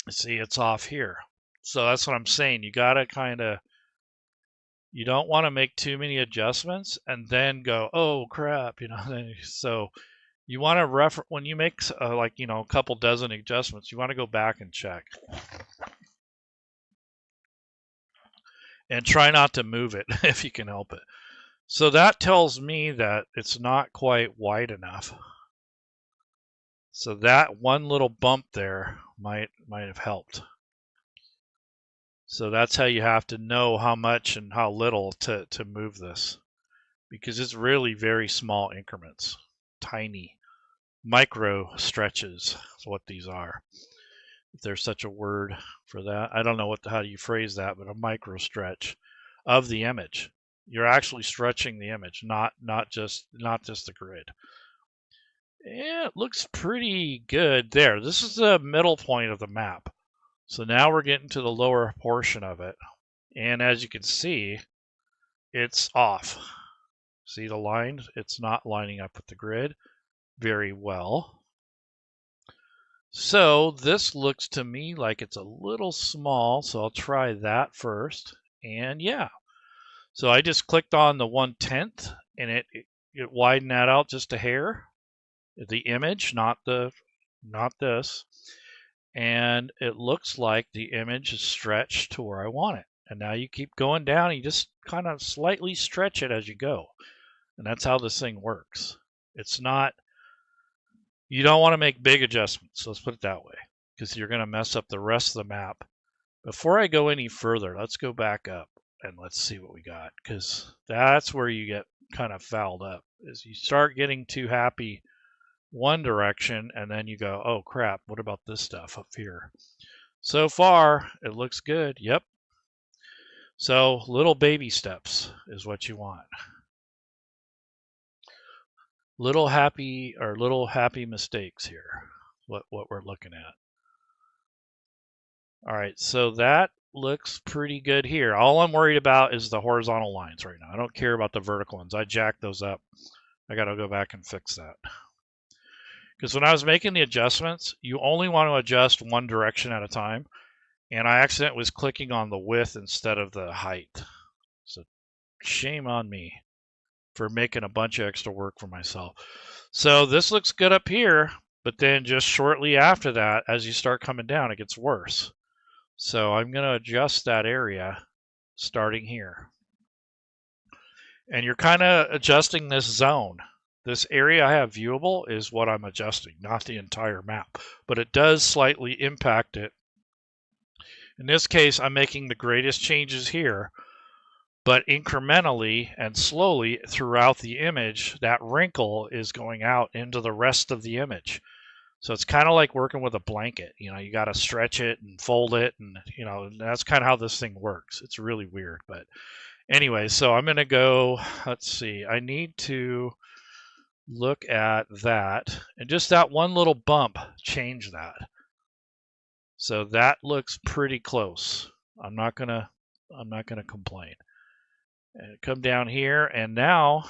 See, it's off here. So that's what I'm saying. You got to you don't want to make too many adjustments and then go, oh crap, so you want to when you make a couple dozen adjustments, you want to go back and check. And try not to move it if you can help it. So that tells me that it's not quite wide enough. So that one little bump there might have helped. So that's how you have to know how much and how little to move this, because it's really very small increments, tiny micro stretches is what these are. If there's such a word for that, I don't know how do you phrase that, but a micro stretch of the image. You're actually stretching the image, not just the grid. Yeah, it looks pretty good there. This is the middle point of the map. So now we're getting to the lower portion of it. And as you can see, it's off. See the line? It's not lining up with the grid very well. So this looks to me like it's a little small, so I'll try that first. And yeah, so I just clicked on the 1/10 and it widened that out just a hair. The image, not this. And it looks like the image is stretched to where I want it. And now you keep going down, and you just kind of slightly stretch it as you go. And that's how this thing works. It's not, you don't want to make big adjustments, let's put it that way, because you're going to mess up the rest of the map. Before I go any further, let's go back up and let's see what we got, because that's where you get kind of fouled up, is you start getting too happy one direction and then you go, oh crap, what about this stuff up here? So far, it looks good. Yep. So little baby steps is what you want. Little happy mistakes here, what we're looking at. All right, so that looks pretty good here. All I'm worried about is the horizontal lines right now. I don't care about the vertical ones. I jacked those up. I got to go back and fix that. Because when I was making the adjustments, you only want to adjust one direction at a time. And I accidentally was clicking on the width instead of the height. So shame on me for making a bunch of extra work for myself. So this looks good up here, but then just shortly after that, as you start coming down, it gets worse. So I'm going to adjust that area starting here. And you're kind of adjusting this zone. This area I have viewable is what I'm adjusting, not the entire map, but it does slightly impact it. In this case, I'm making the greatest changes here, but incrementally and slowly throughout the image, that wrinkle is going out into the rest of the image. So it's kind of like working with a blanket. You know, you got to stretch it and fold it, and you know, that's kind of how this thing works. It's really weird, but anyway, so I'm going to go, let's see, I need to look at that, and just that one little bump, change that. So that looks pretty close. I'm not gonna complain. And come down here, and now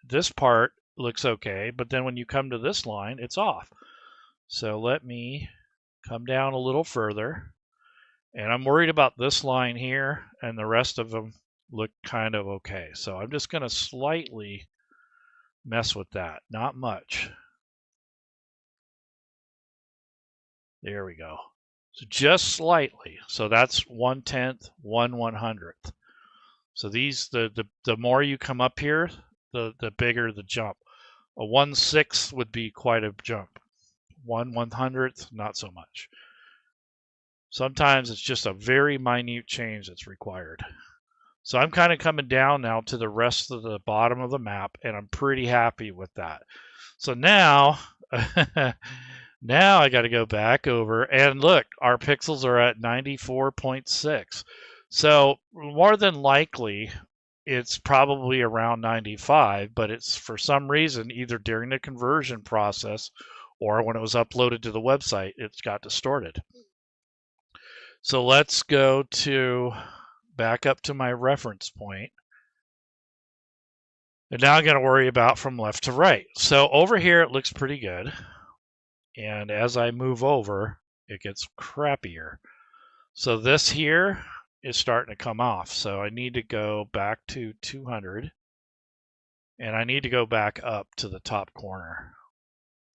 this part looks okay, but then when you come to this line, it's off. So let me come down a little further, and I'm worried about this line here, and the rest of them look kind of okay. So I'm just going to slightly mess with that, not much. There we go. So just slightly. So that's 1/10, 1/100th. So these, the more you come up here, the bigger the jump. A 1/6 would be quite a jump. 1/100th, not so much. Sometimes it's just a very minute change that's required. So I'm kind of coming down now to the rest of the bottom of the map, and I'm pretty happy with that. So now, now I got to go back over, and look, our pixels are at 94.6. So more than likely, it's probably around 95, but it's for some reason, either during the conversion process or when it was uploaded to the website, it's got distorted. So let's go to back up to my reference point. And now I'm going to worry about from left to right. So over here, it looks pretty good. And as I move over, it gets crappier. So this here is starting to come off. So I need to go back to 200. And I need to go back up to the top corner.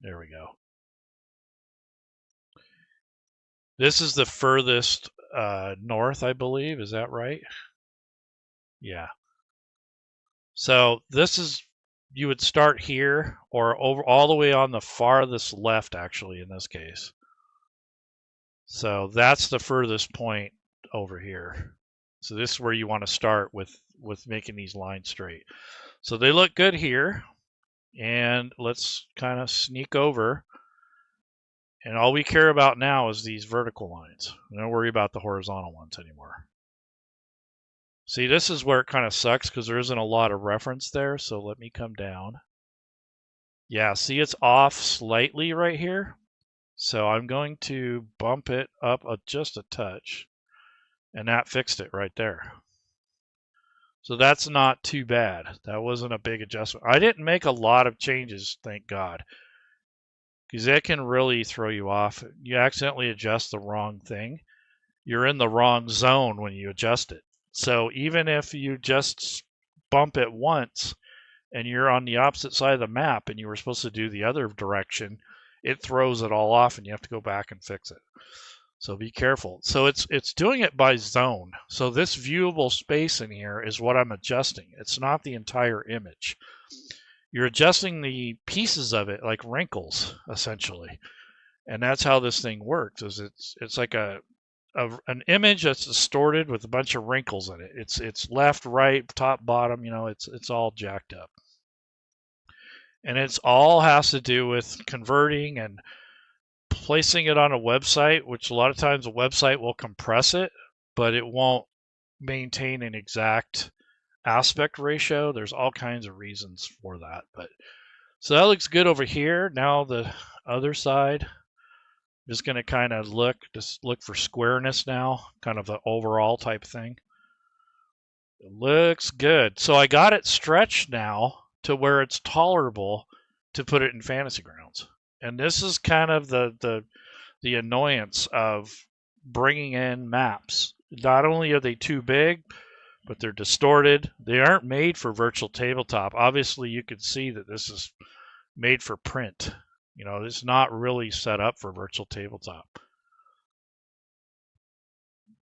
There we go. This is the furthest north, I believe. Is that right? Yeah. So this is, you would start here or over all the way on the farthest left, actually, in this case. So that's the furthest point over here. So this is where you want to start with making these lines straight. So they look good here. And let's kind of sneak over. And all we care about now is these vertical lines. Don't worry about the horizontal ones anymore. See, this is where it kind of sucks because there isn't a lot of reference there. So let me come down. Yeah, see, it's off slightly right here. So I'm going to bump it up just a touch. And that fixed it right there. So that's not too bad. That wasn't a big adjustment. I didn't make a lot of changes, thank God. Because that can really throw you off. You accidentally adjust the wrong thing. You're in the wrong zone when you adjust it. So even if you just bump it once and you're on the opposite side of the map and you were supposed to do the other direction, it throws it all off and you have to go back and fix it. So be careful. So it's doing it by zone. So this viewable space in here is what I'm adjusting. It's not the entire image. You're adjusting the pieces of it like wrinkles, essentially. And that's how this thing works. Is it's like an image that's distorted with a bunch of wrinkles in it. It's left, right, top, bottom, you know, it's all jacked up. And it's all has to do with converting and placing it on a website, which a lot of times a website will compress it, but it won't maintain an exact aspect ratio. There's all kinds of reasons for that. But so that looks good over here. Now the other side, I'm just going to kind of look for squareness now, kind of an overall type thing. It looks good. So I got it stretched now to where it's tolerable to put it in Fantasy Grounds. And this is kind of the annoyance of bringing in maps. Not only are they too big, but they're distorted. They aren't made for virtual tabletop. Obviously, you can see that this is made for print. You know, it's not really set up for virtual tabletop.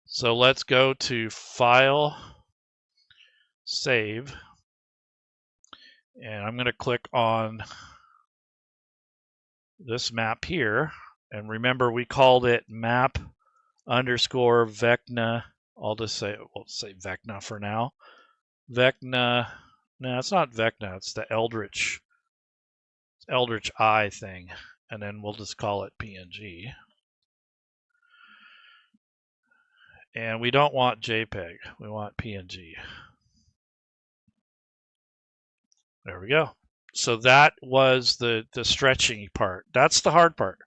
So let's go to File, Save. And I'm going to click on this map here. And remember, we called it map underscore Vecna. I'll just say, we'll say Vecna for now. Vecna, no, it's not Vecna, it's the Eldritch I thing. And then we'll just call it PNG. And we don't want JPEG, we want PNG. There we go. So that was the stretching part. That's the hard part.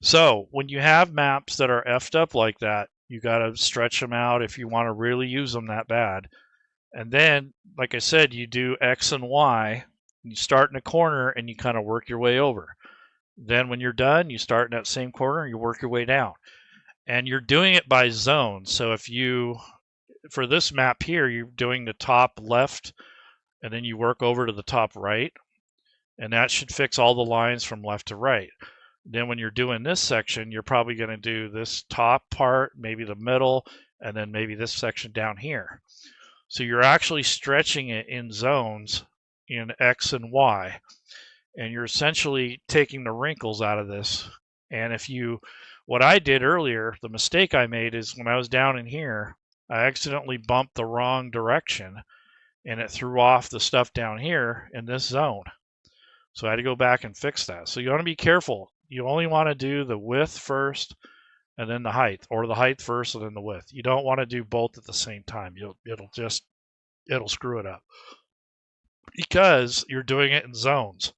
So when you have maps that are effed up like that, you got to stretch them out if you want to really use them that bad. And then, like I said, you do X and Y. You start in a corner and you kind of work your way over. Then when you're done, you start in that same corner and you work your way down. And you're doing it by zone. So if you, for this map here, you're doing the top left and then you work over to the top right. And that should fix all the lines from left to right. Then when you're doing this section, you're probably going to do this top part, maybe the middle, and then maybe this section down here. So you're actually stretching it in zones in X and Y. And you're essentially taking the wrinkles out of this. And if you, what I did earlier, the mistake I made is when I was down in here, I accidentally bumped the wrong direction and it threw off the stuff down here in this zone. So I had to go back and fix that. So you want to be careful. You only want to do the width first and then the height, or the height first and then the width. You don't want to do both at the same time. It'll screw it up because you're doing it in zones.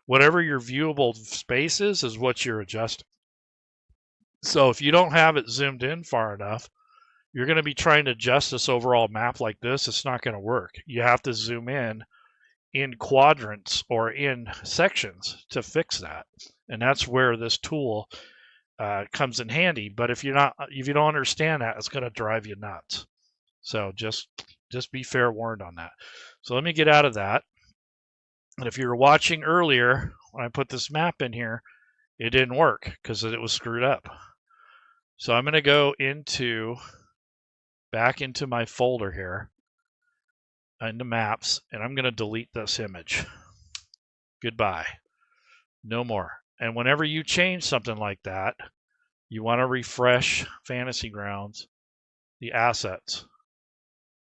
Whatever your viewable space is what you're adjusting. So if you don't have it zoomed in far enough, you're going to be trying to adjust this overall map like this. It's not going to work. You have to zoom in quadrants or in sections to fix that. And that's where this tool comes in handy. But if you don't understand that, it's going to drive you nuts. So just be fair warned on that. So let me get out of that. And if you were watching earlier, when I put this map in here, it didn't work because it was screwed up. So I'm going to go back into my folder here, into maps, and I'm going to delete this image. Goodbye. No more. And whenever you change something like that, you want to refresh Fantasy Grounds, the assets.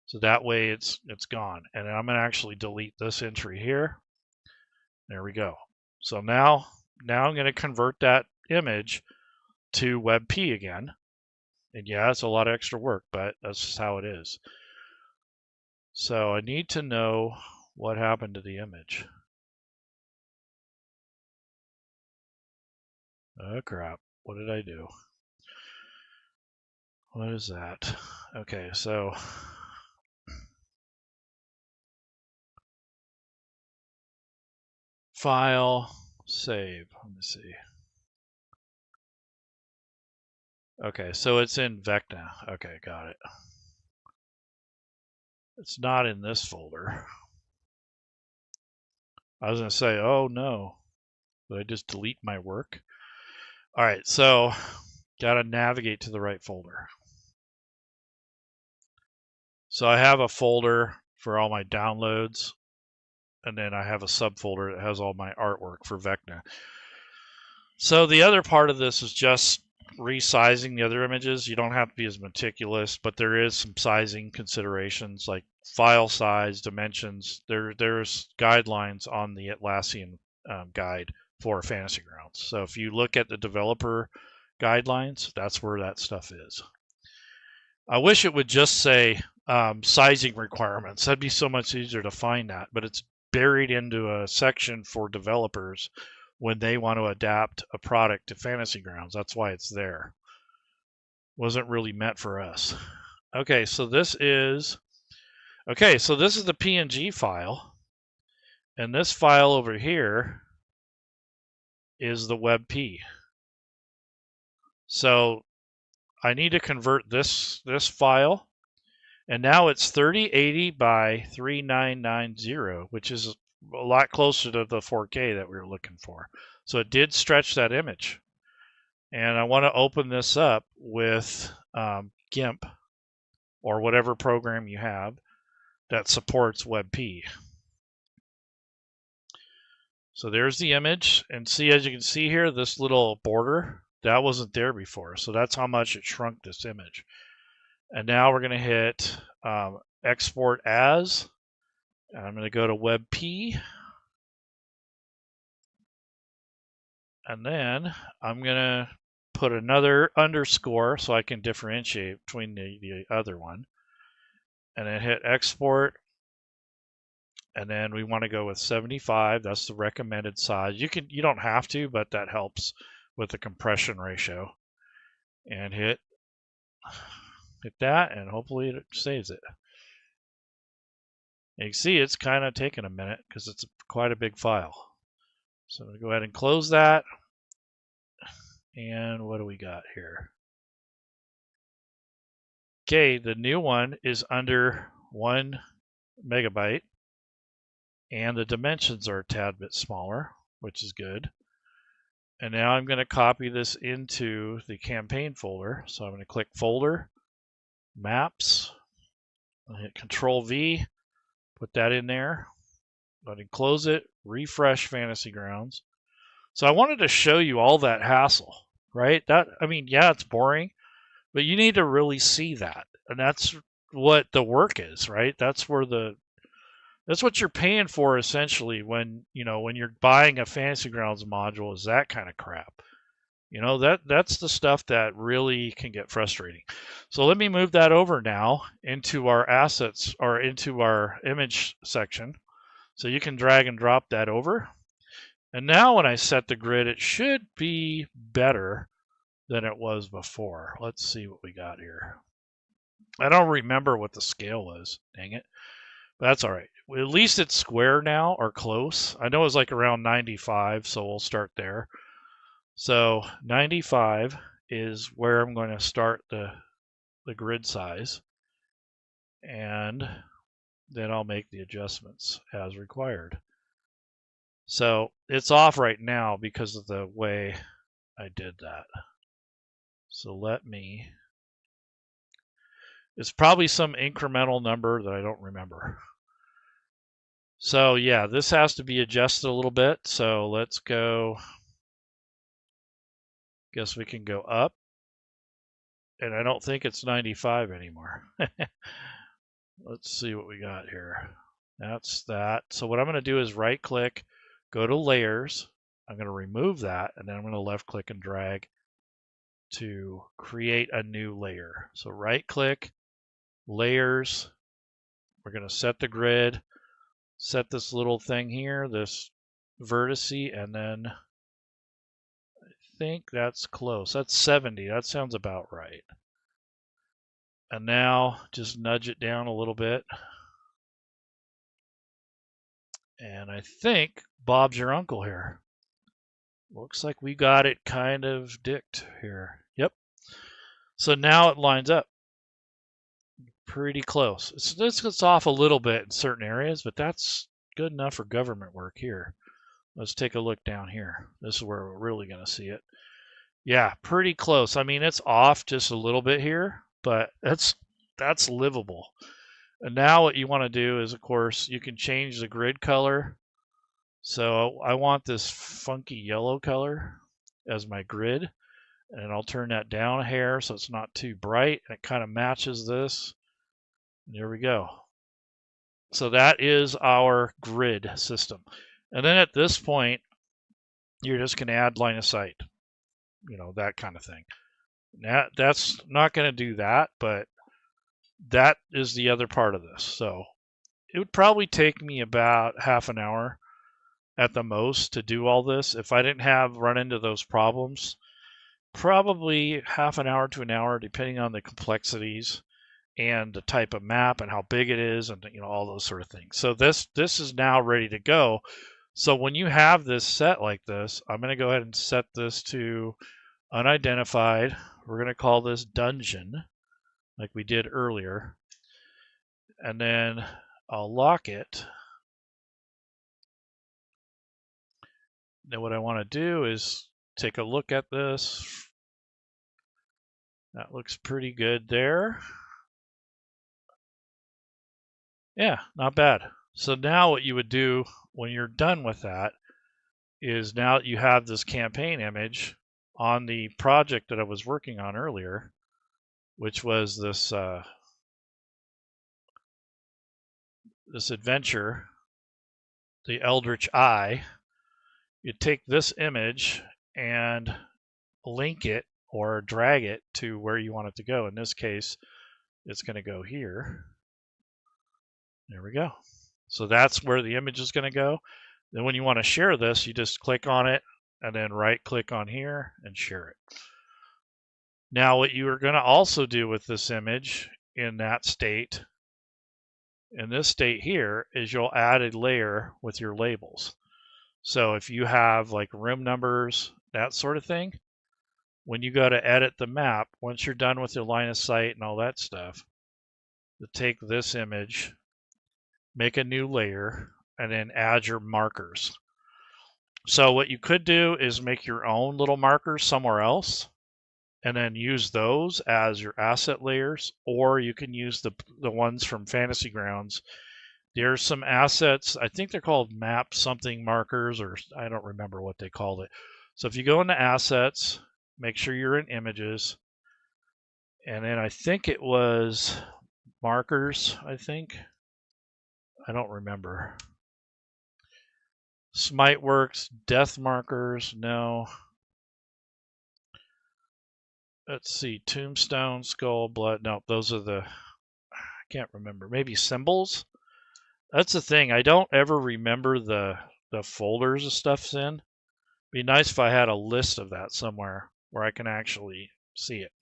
So that way it's gone. And I'm going to actually delete this entry here. There we go. So now I'm going to convert that image to WebP again. And yeah, it's a lot of extra work, but that's just how it is. So I need to know what happened to the image. Oh crap, what did I do? What is that? Okay, so file, save, let me see. Okay, so it's in Vecna. Okay, got it. It's not in this folder. I was going to say, oh no, did I just delete my work? All right, so got to navigate to the right folder. So I have a folder for all my downloads, and then I have a subfolder that has all my artwork for Vecna. So the other part of this is just resizing the other images. You don't have to be as meticulous, but there is some sizing considerations like file size, dimensions. There's guidelines on the Atlassian guide for Fantasy Grounds. So if you look at the developer guidelines, that's where that stuff is. I wish it would just say sizing requirements. That'd be so much easier to find that, but it's buried into a section for developers when they want to adapt a product to Fantasy Grounds. That's why it's there. Wasn't really meant for us. Okay, so this is the PNG file, and this file over here is the WebP. So I need to convert this file, and now it's 3080 by 3990, which is a lot closer to the 4K that we were looking for. So it did stretch that image. And I want to open this up with GIMP or whatever program you have that supports WebP. So there's the image, and see, as you can see here, this little border, that wasn't there before. So that's how much it shrunk this image. And now we're going to hit export as, and I'm going to go to WebP. And then I'm going to put another underscore so I can differentiate between the other one. And then hit export. And then we want to go with 75. That's the recommended size. You don't have to, but that helps with the compression ratio. And hit that, and hopefully it saves it. And you can see it's kind of taking a minute because it's quite a big file. So I'm going to go ahead and close that. And what do we got here? Okay, the new one is under 1 megabyte. And the dimensions are a tad bit smaller, which is good. And now I'm going to copy this into the campaign folder. So I'm going to click Folder, Maps, I'll hit Control V, put that in there. Go ahead and close it, refresh Fantasy Grounds. So I wanted to show you all that hassle, right? I mean, yeah, it's boring, but you need to really see that. And that's what the work is, right? That's what you're paying for essentially when you're buying a Fantasy Grounds module, is that kind of crap. That's the stuff that really can get frustrating. So let me move that over now into our assets, or into our image section. So you can drag and drop that over. And now when I set the grid, it should be better than it was before. Let's see what we got here. I don't remember what the scale was, dang it. But that's all right. At least it's square now, or close. I know it's like around 95, so we'll start there. So 95 is where I'm going to start the grid size. And then I'll make the adjustments as required. So it's off right now because of the way I did that. So it's probably some incremental number that I don't remember. So yeah, this has to be adjusted a little bit. So let's go, guess we can go up. And I don't think it's 95 anymore. Let's see what we got here. That's that. So what I'm going to do is right click, go to layers. I'm going to remove that, and then I'm going to left click and drag to create a new layer. So right click, layers. We're going to set the grid, set this little thing here, this vertice, and then I think that's close. That's 70. That sounds about right. And now just nudge it down a little bit. And I think Bob's your uncle here. Looks like we got it kind of dicked here. Yep. So now it lines up. Pretty close. This gets off a little bit in certain areas, but that's good enough for government work here. Let's take a look down here. This is where we're really going to see it. Yeah, pretty close. I mean, it's off just a little bit here, but that's livable. And now what you want to do is, of course, you can change the grid color. So I want this funky yellow color as my grid, and I'll turn that down a hair so it's not too bright. It kind of matches this. And there we go. So that is our grid system. And then at this point, you're just going to add line of sight, that kind of thing. That's not going to do that, but that is the other part of this. So it would probably take me about half an hour at the most to do all this. If I didn't run into those problems, probably half an hour to an hour, depending on the complexities and the type of map and how big it is, and all those sort of things. So this is now ready to go. So when you have this set like this, I'm going to go ahead and set this to unidentified. We're going to call this dungeon, like we did earlier. And then I'll lock it. Now what I want to do is take a look at this. That looks pretty good there. Yeah, not bad. So now what you would do when you're done with that is now that you have this campaign image on the project that I was working on earlier, which was this this adventure, the Eldritch Eye. You take this image and link it or drag it to where you want it to go. In this case, it's going to go here. There we go. So that's where the image is going to go. Then when you want to share this, you just click on it and then right click on here and share it. Now what you are going to also do with this image in that state, in this state here, is you'll add a layer with your labels. So if you have like room numbers, that sort of thing, when you go to edit the map, once you're done with your line of sight and all that stuff, you take this image, make a new layer, and then add your markers. So what you could do is make your own little markers somewhere else and then use those as your asset layers, or you can use the ones from Fantasy Grounds. There's some assets, I think they're called map something markers, or I don't remember what they called it. So if you go into assets, make sure you're in images, and then I think it was markers, I think. I don't remember. Smite works, death markers, no. Let's see, tombstone, skull, blood. No, those are the, I can't remember. Maybe symbols? That's the thing. I don't ever remember the folders of stuff's in. Be nice if I had a list of that somewhere where I can actually see it.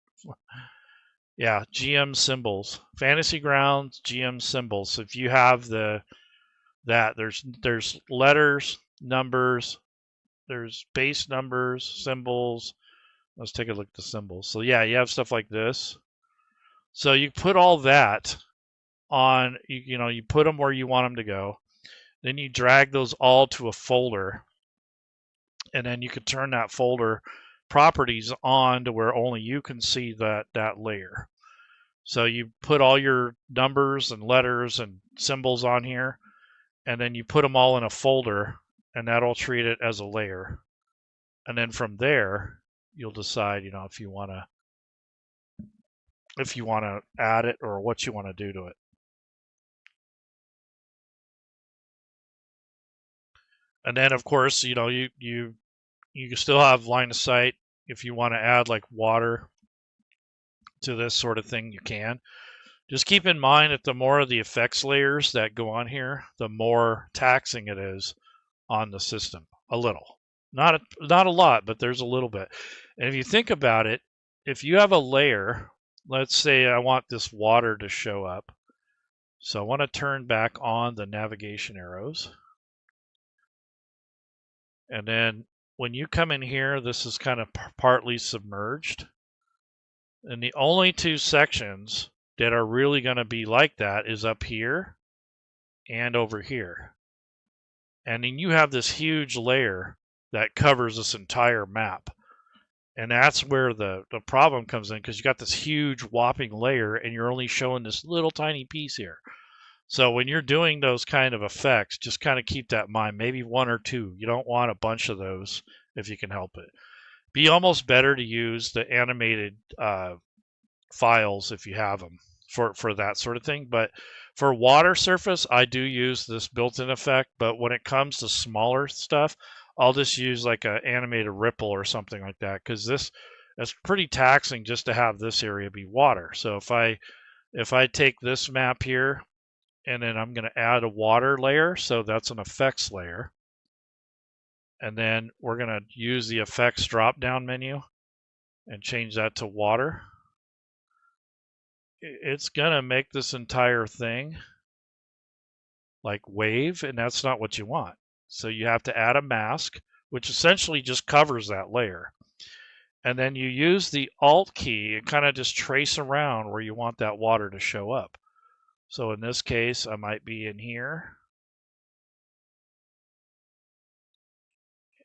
Yeah, GM symbols. Fantasy Grounds, GM symbols. So if you have there's letters, numbers, there's base numbers, symbols. Let's take a look at the symbols. So yeah, you have stuff like this. So you put all that on, you put them where you want them to go. Then you drag those all to a folder. And then you can turn that folder properties on to where only you can see that layer. So you put all your numbers and letters and symbols on here, and then you put them all in a folder, and that'll treat it as a layer. And then from there, you'll decide, if you want to add it or what you want to do to it. And then of course, you still have line of sight. If you want to add like water to this sort of thing, you can. Just keep in mind that the more of the effects layers that go on here, the more taxing it is on the system. A little. Not a lot, but there's a little bit. And if you think about it, if you have a layer, let's say I want this water to show up. So I want to turn back on the navigation arrows. And then when you come in here, this is kind of partly submerged. And the only two sections that are really going to be like that is up here and over here. And then you have this huge layer that covers this entire map. And that's where the problem comes in, because you got this huge whopping layer and you're only showing this little tiny piece here. So when you're doing those kind of effects, just kind of keep that in mind. Maybe one or two. You don't want a bunch of those if you can help it. Be almost better to use the animated files if you have them for that sort of thing. But for water surface, I do use this built-in effect. But when it comes to smaller stuff, I'll just use like an animated ripple or something like that, because it's pretty taxing just to have this area be water. So if I take this map here, and then I'm going to add a water layer, so that's an effects layer. And then we're going to use the effects drop-down menu and change that to water. It's going to make this entire thing like wave, and that's not what you want. So you have to add a mask, which essentially just covers that layer. And then you use the Alt key and kind of just trace around where you want that water to show up. So in this case, I might be in here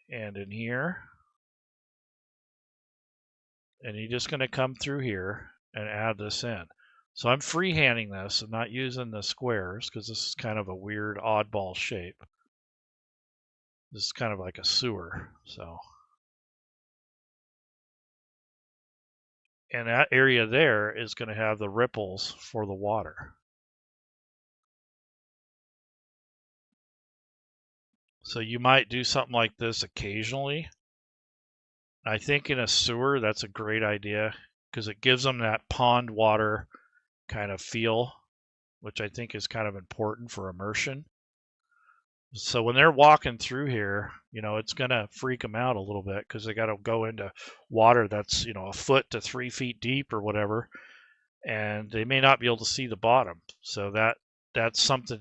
and in here. And you're just going to come through here and add this in. So I'm freehanding this. I'm not using the squares because this is kind of a weird oddball shape. This is kind of like a sewer. So, and that area there is going to have the ripples for the water. So you might do something like this occasionally. I think in a sewer, that's a great idea because it gives them that pond water kind of feel, which I think is kind of important for immersion. So when they're walking through here, it's going to freak them out a little bit because they got to go into water that's, a foot to 3 feet deep or whatever, and they may not be able to see the bottom. So that's something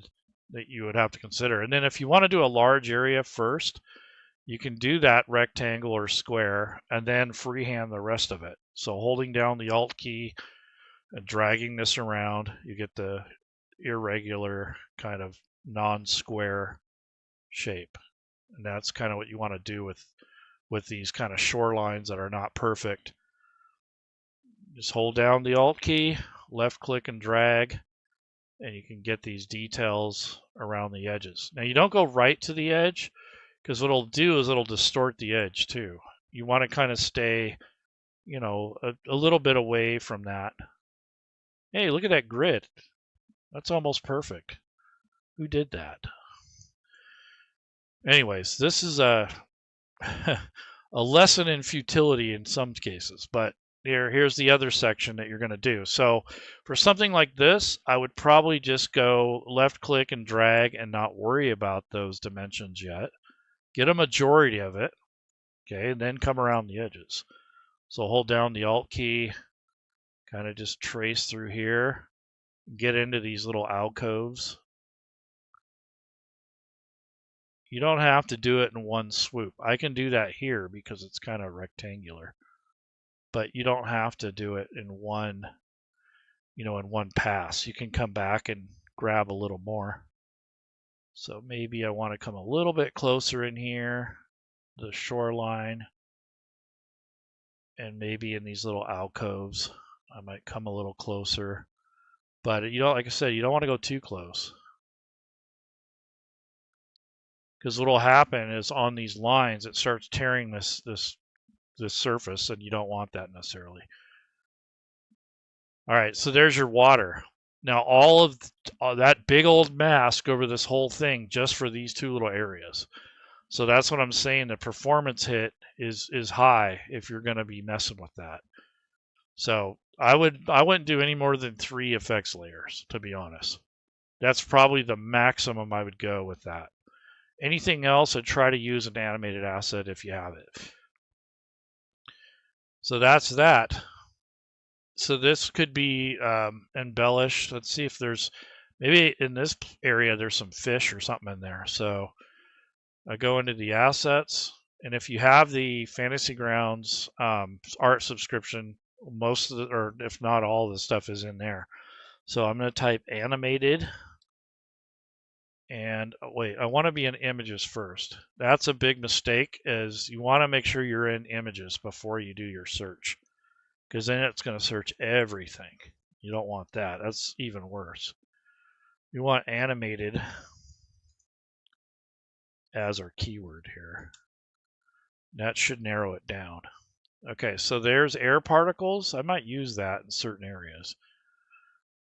that you would have to consider. And then if you want to do a large area first, you can do that rectangle or square and then freehand the rest of it. So holding down the Alt key and dragging this around, you get the irregular kind of non-square shape. And that's kind of what you want to do with these kind of shorelines that are not perfect. Just hold down the Alt key, left click and drag, and you can get these details around the edges. Now you don't go right to the edge, because what it'll do is it'll distort the edge too. You want to kind of stay, a little bit away from that. Hey, look at that grid. That's almost perfect. Who did that? Anyways, this is a a lesson in futility in some cases, but here's the other section that you're going to do. So for something like this, I would probably just go left click and drag and not worry about those dimensions yet. Get a majority of it, okay, and then come around the edges. So hold down the Alt key, kind of just trace through here, get into these little alcoves. You don't have to do it in one swoop. I can do that here because it's kind of rectangular, but you don't have to do it in one, in one pass. You can come back and grab a little more. So maybe I want to come a little bit closer in here, the shoreline, and maybe in these little alcoves, I might come a little closer. But like I said, you don't want to go too close. Because what will happen is on these lines, it starts tearing this surface, and you don't want that necessarily. All right, so there's your water. Now all of that big old mask over this whole thing just for these two little areas. So that's what I'm saying. The performance hit is high if you're going to be messing with that. So I wouldn't do any more than 3 effects layers, to be honest. That's probably the maximum I would go with that. Anything else, I'd try to use an animated asset if you have it. So that's that. So this could be embellished. Let's see if there's, maybe in this area there's some fish or something in there. So I go into the assets, and if you have the Fantasy Grounds art subscription, most of the, or if not all of the stuff is in there. So I'm going to type animated. And wait, I want to be in images first. That's a big mistake, is you want to make sure you're in images before you do your search, because then it's going to search everything. You don't want that. That's even worse. You want animated as our keyword here. That should narrow it down. Okay, so there's air particles. I might use that in certain areas,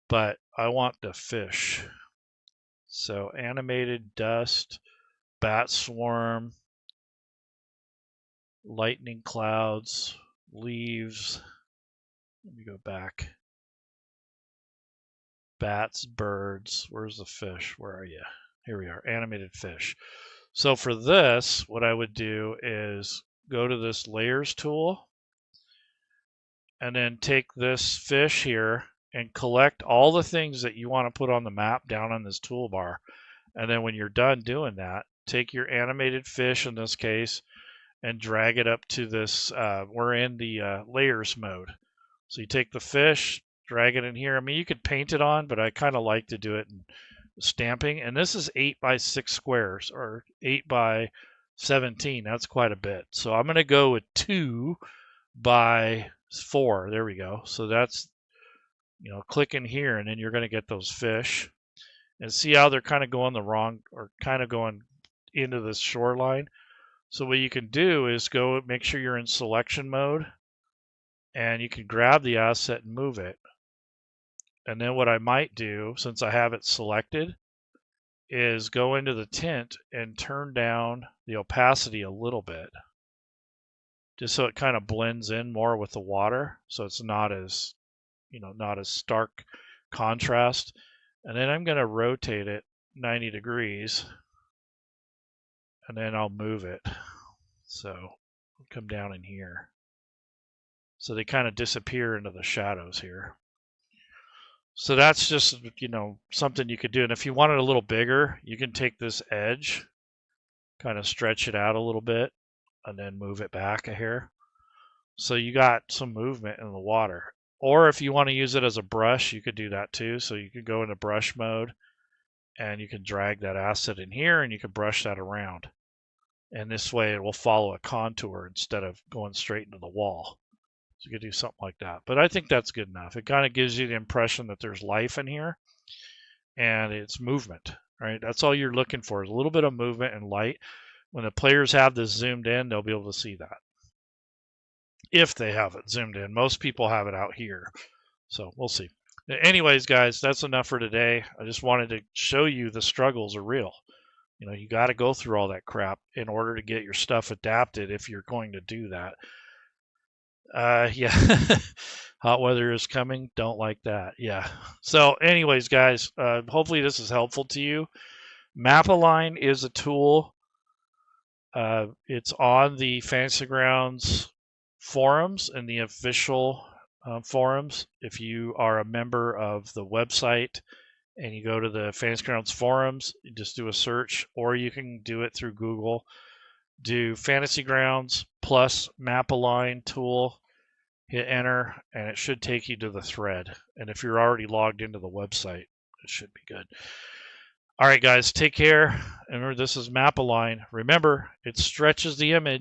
but I want the fish. So animated dust, bat swarm, lightning clouds, leaves. Let me go back. Bats, birds. Where's the fish? Where are you? Here we are, animated fish. So for this, what I would do is go to this layers tool and then take this fish here and collect all the things that you want to put on the map down on this toolbar. And then when you're done doing that, take your animated fish in this case and drag it up to this, we're in the layers mode. So you take the fish, drag it in here. I mean, you could paint it on, but I kind of like to do it in stamping. And this is 8 by 6 squares, or 8 by 17. That's quite a bit. So I'm going to go with 2 by 4. There we go. So that's, click in here, and then you're going to get those fish. And see how they're kind of going the wrong, or kind of going
into this shoreline. So what you can do is go make sure you're in selection mode, and you can grab the asset and move it. And then what I might do, since I have it selected, is go into the tint and turn down the opacity a little bit, just so it kind of blends in more with the water, so it's not as, not as stark contrast. And then I'm going to rotate it 90 degrees, and then I'll move it. So I'll come down in here. So they kind of disappear into the shadows here. So that's just, something you could do. And if you want it a little bigger, you can take this edge, kind of stretch it out a little bit, and then move it back a hair. So you got some movement in the water. Or if you want to use it as a brush, you could do that too. So you could go into brush mode, and you can drag that asset in here, and you can brush that around. And this way it will follow a contour instead of going straight into the wall. So you could do something like that. But I think that's good enough. It kind of gives you the impression that there's life in here, and it's movement, right? That's all you're looking for, is a little bit of movement and light. When the players have this zoomed in, they'll be able to see that. If they have it zoomed in. Most people have it out here. So we'll see. Anyways, guys, that's enough for today. I just wanted to show you the struggles are real. You got to go through all that crap in order to get your stuff adapted if you're going to do that. Yeah. Hot weather is coming. Don't like that. Yeah. So anyways, guys, hopefully this is helpful to you. Map-Align is a tool. It's on the Fantasy Grounds forums and the official forums. If you are a member of the website and you go to the Fantasy Grounds forums, you just do a search, or you can do it through Google. Do Fantasy Grounds plus Map-Align tool, hit enter, and it should take you to the thread. And if you're already logged into the website, it should be good. All right, guys, take care. And remember, this is Map-Align. Remember, it stretches the image.